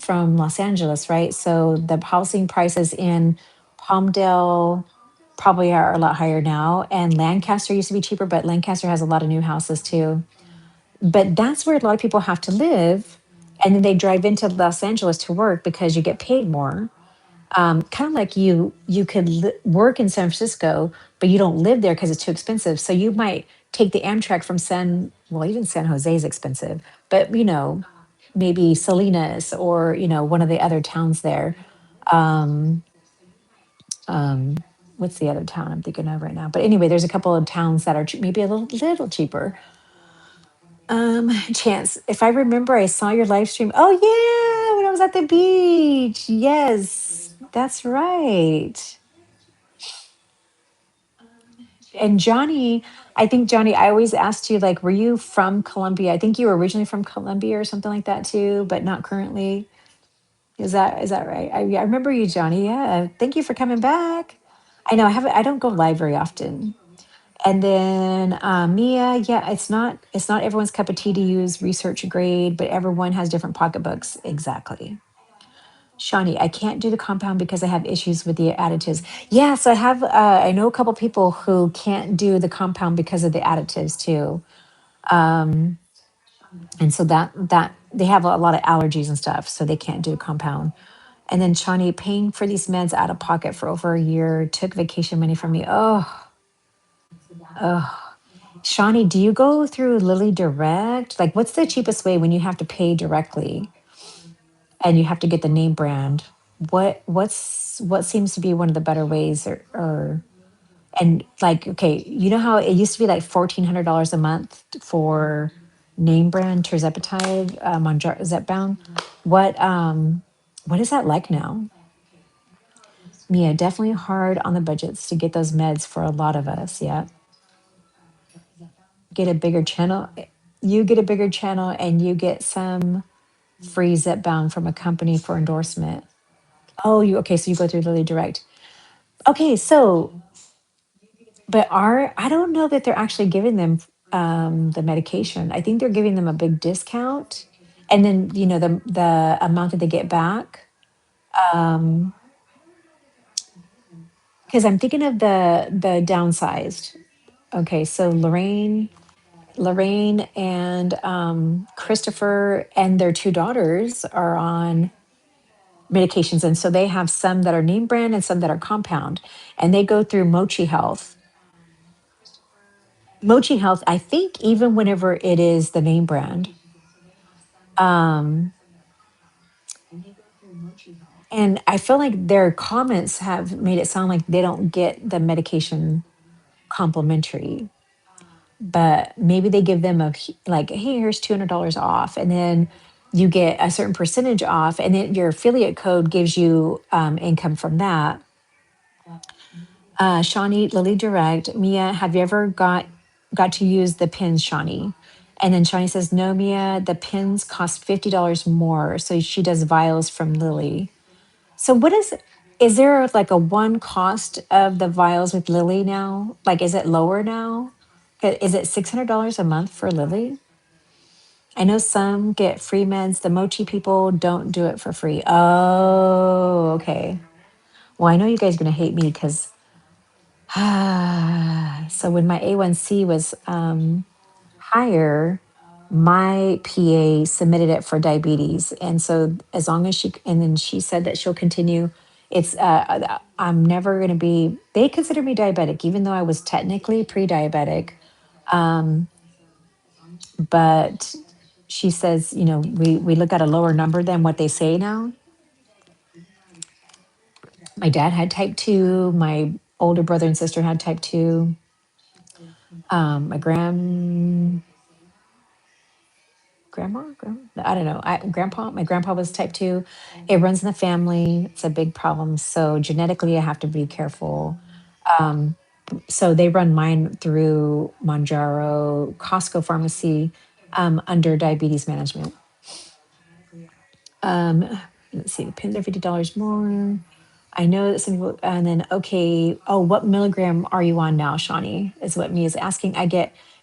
From Los Angeles, right? So the housing prices in Palmdale probably are a lot higher now. And Lancaster used to be cheaper, but Lancaster has a lot of new houses too. But that's where a lot of people have to live. And then they drive into Los Angeles to work because you get paid more. Kind of like you could work in San Francisco, but you don't live there because it's too expensive. So you might take the Amtrak from well, even San Jose is expensive, but maybe Salinas or one of the other towns there. Um, um, what's the other town I'm thinking of right now? But anyway, there's a couple of towns that are maybe a little cheaper. Chance, if I remember, I saw your live stream. Oh yeah, when I was at the beach. Yes, that's right. And Johnny, I think Johnny, I always asked you, like, were you from Colombia? I think you were originally from Colombia or something like that too, but not currently. Is that right? Yeah, I remember you, Johnny. Yeah. Thank you for coming back. I know I don't go live very often. And then Mia, yeah, it's not everyone's cup of tea to use research grade, but everyone has different pocketbooks. Exactly. Shawnee, I can't do the compound because I have issues with the additives. Yeah, so I know a couple people who can't do the compound because of the additives too. Um, and so that they have a lot of allergies and stuff, so they can't do compound. And then Shawnee, paying for these meds out of pocket for over a year, took vacation money from me. Oh, Shawnee, do you go through Lily Direct? Like, what's the cheapest way when you have to pay directly and you have to get the name brand? What seems to be one of the better ways, or and like, okay, you know how it used to be like $1,400 a month for name brand terzepatide, Mounjaro Zepbound. What is that like now? Mia, definitely hard on the budgets to get those meds for a lot of us. Yeah, get a bigger channel. You get a bigger channel, and you get some free Zepbound from a company for endorsement. Oh, you okay? So you go through Lily Direct. Okay, so but I don't know that they're actually giving them the medication. I think they're giving them a big discount, and then the amount that they get back. Um, because I'm thinking of the downsized. Okay, so Lorraine and Christopher and their two daughters are on medications, and so they have some that are name brand and some that are compound, and they go through Mochi Health. Mochi Health, I think, even whenever it is the name brand. Um, and I feel like their comments have made it sound like they don't get the medication complimentary, but maybe they give them like, hey, here's $200 off, and then you get a certain percentage off, and then your affiliate code gives you income from that. Shawnee, Lily Direct, Mia, have you ever got to use the pins, Shawnee? And then Shawnee says, no, Mia, the pins cost $50 more. So she does vials from Lily. So is there like a one cost of the vials with Lily now? Like, is it lower now? Is it $600 a month for Lily? I know some get free meds. The Mochi people don't do it for free. Oh, okay. Well, I know you guys are going to hate me because so when my A1C was higher, my PA submitted it for diabetes. And so as long as and then she said that she'll continue. I'm never going to they consider me diabetic, even though I was technically pre-diabetic. Um, but she says, we look at a lower number than what they say now. My dad had type 2. My older brother and sister had type 2. My grand grandma, I don't know. My grandpa was type 2. It runs in the family. It's a big problem. So genetically, I have to be careful. Um, so they run mine through Mounjaro Costco pharmacy under diabetes management. Um, let's see, the pins are $50 more. I know that some people, and then, okay, oh, what milligram are you on now, Shawnee? Is what Mia's asking.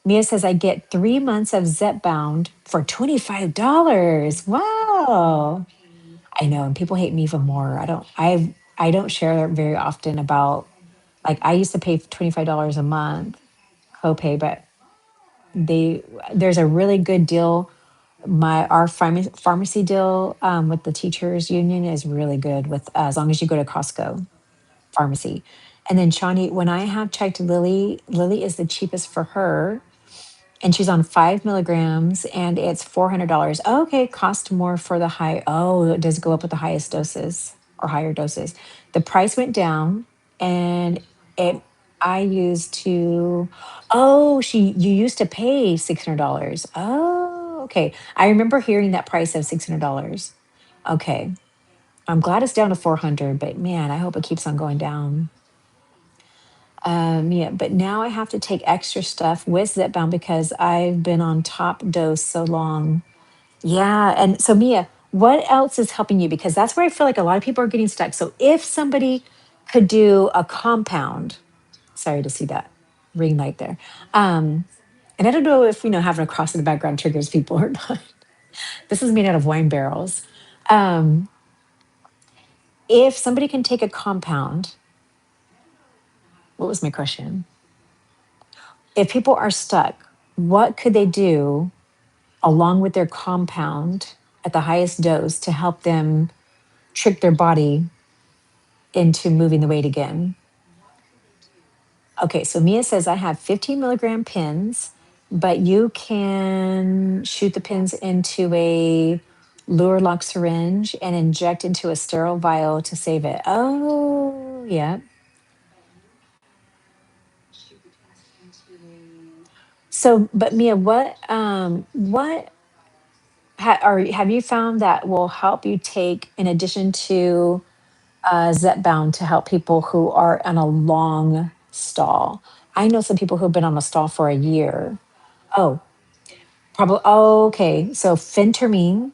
Mia says, I get 3 months of Zepbound for $25. Wow. I know, and people hate me even more. I don't share very often about, like, I used to pay $25 a month copay, but they, there's a really good deal. Our pharmacy deal with the teachers union is really good with as long as you go to Costco pharmacy. And then Shawnee, when I have checked Lily is the cheapest for her, and she's on 5 milligrams, and it's $400. Oh, okay, cost more for the high. Oh, it does go up with the highest doses or higher doses. The price went down, and it. I used to. Oh, you used to pay $600. Oh, okay. I remember hearing that price of $600. Okay, I'm glad it's down to 400, but man, I hope it keeps on going down. Yeah, but now I have to take extra stuff with Zepbound because I've been on top dose so long. Yeah, and so Mia, what else is helping you? Because that's where I feel like a lot of people are getting stuck. So if somebody could do a compound, sorry to see that ring light there. Um, and I don't know if having a cross in the background triggers people or not. This is made out of wine barrels. Um, if somebody can take a compound, what was my question? If people are stuck, what could they do along with their compound at the highest dose to help them trick their body into moving the weight again? Okay, so Mia says I have 15 milligram pins, but you can shoot the pins into a lure lock syringe and inject into a sterile vial to save it. Oh, yeah. So, but Mia, have you found that will help you take in addition to Zepbound to help people who are on a long stall? I know some people who've been on a stall for a year. Oh, probably. Oh, okay. So phentermine,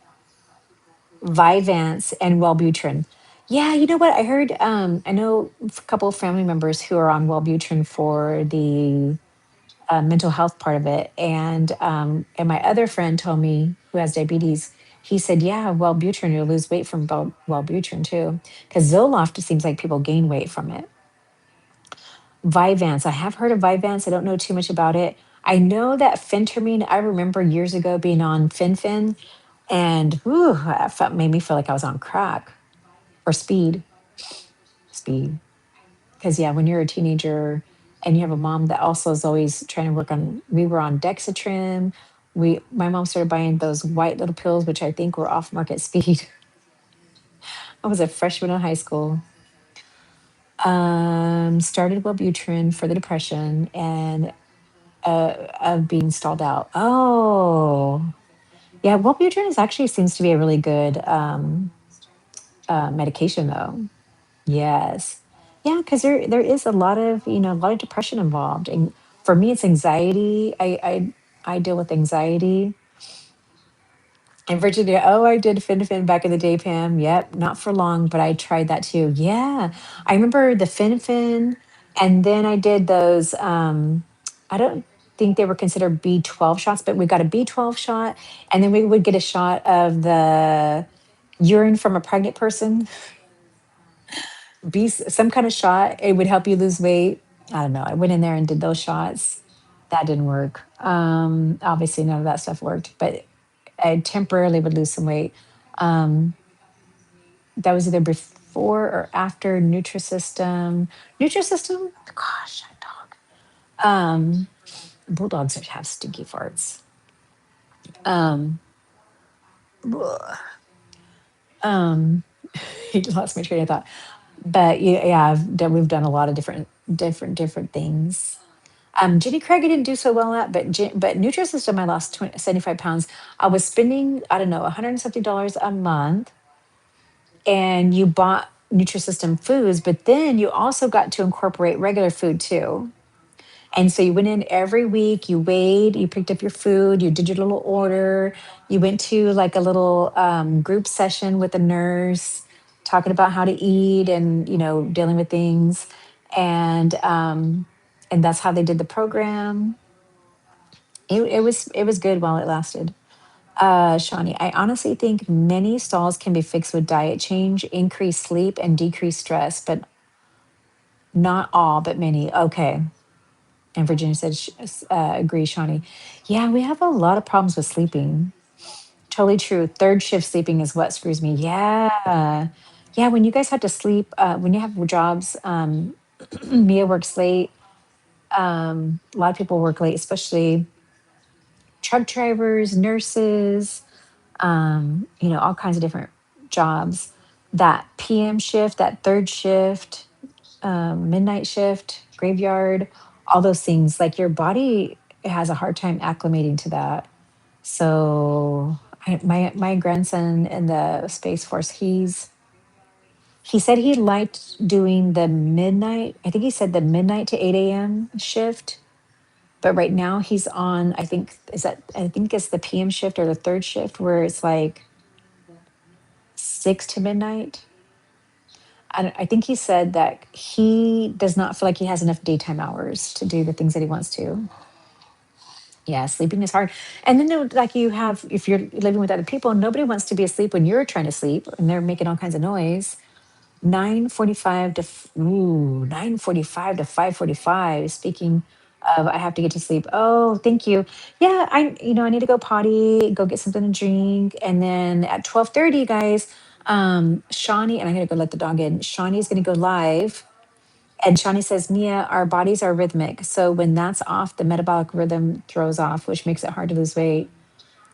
Vyvanse, and Wellbutrin. Yeah, you know what? I heard. I know a couple of family members who are on Wellbutrin for the mental health part of it, and my other friend told me who has diabetes. He said, "Yeah, Wellbutrin, you'll lose weight from Wellbutrin too, because Zoloft it seems like people gain weight from it." Vyvanse, I have heard of Vyvanse. I don't know too much about it. I know that phentermine. I remember years ago being on Fen, and whew, made me feel like I was on crack or speed. Because yeah, when you're a teenager and you have a mom that also is always trying to work on, we were on Dexatrim. My mom started buying those white little pills, which I think were off market speed. I was a freshman in high school. Started Wellbutrin for the depression and of being stalled out. Oh, yeah, Wellbutrin is actually seems to be a really good medication, though. Yes. Yeah, because there is a lot of, a lot of depression involved. And for me, it's anxiety. I deal with anxiety. And Virginia, oh, I did Fin back in the day, Pam. Yep, not for long, but I tried that too. Yeah. I remember the Fin, and then I did those I don't think they were considered B12 shots, but we got a B12 shot, and then we would get a shot of the urine from a pregnant person, some kind of shot. It would help you lose weight. I don't know. I went in there and did those shots. That didn't work. Obviously, none of that stuff worked, but I temporarily would lose some weight. Um, that was either before or after Nutrisystem. Nutrisystem, gosh, that dog. Bulldogs have stinky farts. Um, ugh. um, he lost my train of thought. But yeah, we've done a lot of different things. Jenny Craig, I didn't do so well at, but Nutrisystem, I lost 75 pounds. I was spending, I don't know, $170 a month, and you bought Nutrisystem foods, but then you also got to incorporate regular food too. And so you went in every week, you weighed, you picked up your food, you did your little order, you went to like a little group session with a nurse, talking about how to eat and dealing with things, and that's how they did the program. It was good while it lasted. Shawnee, I honestly think many stalls can be fixed with diet change, increased sleep, and decreased stress, but not all, but many. Okay. And Virginia said, agree, Shawnee. Yeah, we have a lot of problems with sleeping. Totally true. Third shift sleeping is what screws me. Yeah. Yeah, when you guys have to sleep, when you have jobs, Mia works late. A lot of people work late, especially truck drivers, nurses, all kinds of different jobs. That PM shift, that third shift, midnight shift, graveyard, all those things, like your body has a hard time acclimating to that. So my grandson in the Space Force, he said he liked doing the midnight. I think he said the midnight to 8 a.m. shift. But right now he's on, I think it's the PM shift or the third shift where it's like 6 to midnight. I think he said that he does not feel like he has enough daytime hours to do the things that he wants to. Yeah, sleeping is hard. And then like you have, if you're living with other people, nobody wants to be asleep when you're trying to sleep and they're making all kinds of noise. 9:45 to 5:45. Speaking of, I have to get to sleep. Oh, thank you. Yeah, I need to go potty, go get something to drink, and then at 12:30, guys, Shawnee, and I'm gonna go let the dog in. Shawnee's gonna go live, and Shawnee says, Mia, our bodies are rhythmic. So when that's off, the metabolic rhythm throws off, which makes it hard to lose weight.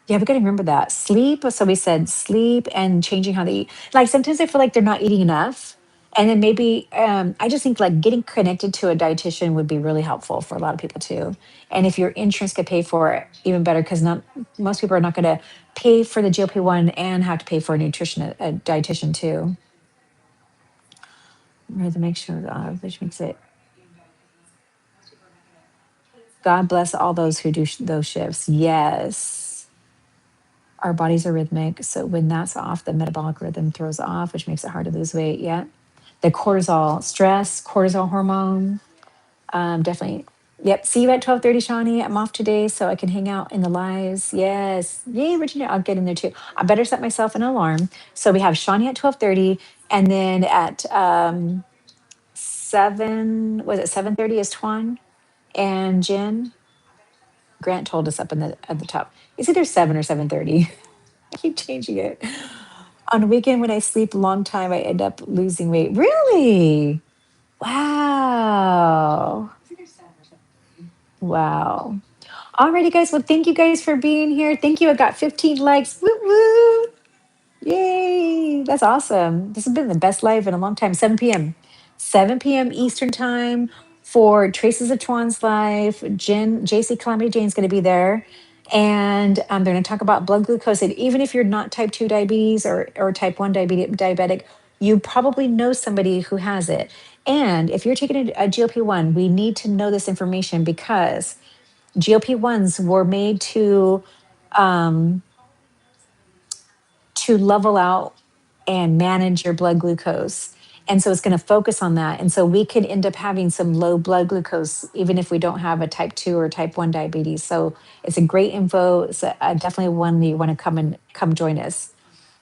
Yeah, we got to remember that. Sleep. So we said sleep and changing how they eat. Like sometimes I feel like they're not eating enough. And then maybe I just think like getting connected to a dietitian would be really helpful for a lot of people too. And if your insurance could pay for it, even better, because not most people are not going to pay for the GLP-1 and have to pay for a dietitian too. We have to make sure which makes it. God bless all those who do those shifts. Yes. Our bodies are rhythmic. So when that's off, the metabolic rhythm throws off, which makes it hard to lose weight. Yeah. The cortisol, stress, cortisol hormone. Definitely. Yep. See you at 12:30, Shawnee. I'm off today so I can hang out in the lives. Yes. Yay, Virginia. I'll get in there too. I better set myself an alarm. So we have Shawnee at 12:30, and then at 7:30 is Twan and Jen. Grant told us up in the at the top. It's either 7 or 7:30. I keep changing it. On a weekend when I sleep a long time, I end up losing weight. Really? Wow. Wow. Alrighty, guys. Well, thank you guys for being here. Thank you. I got 15 likes. Woo woo. Yay. That's awesome. This has been the best live in a long time. 7 p.m. 7 p.m. Eastern time for Traces of Twan's life. JC Calamity Jane's going to be there. And they're going to talk about blood glucose. And even if you're not type 2 diabetes or type 1 diabetic, you probably know somebody who has it. And if you're taking a GLP-1, we need to know this information because GLP-1s were made um, to level out and manage your blood glucose. And so it's going to focus on that. And so we could end up having some low blood glucose, even if we don't have a type 2 or type 1 diabetes. So it's a great info. It's definitely one that you want to come join us.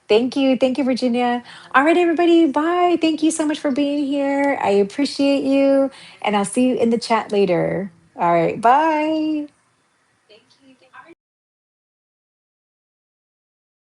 Thank you. Thank you, Virginia. All right, everybody. Bye. Thank you so much for being here. I appreciate you. And I'll see you in the chat later. All right. Bye.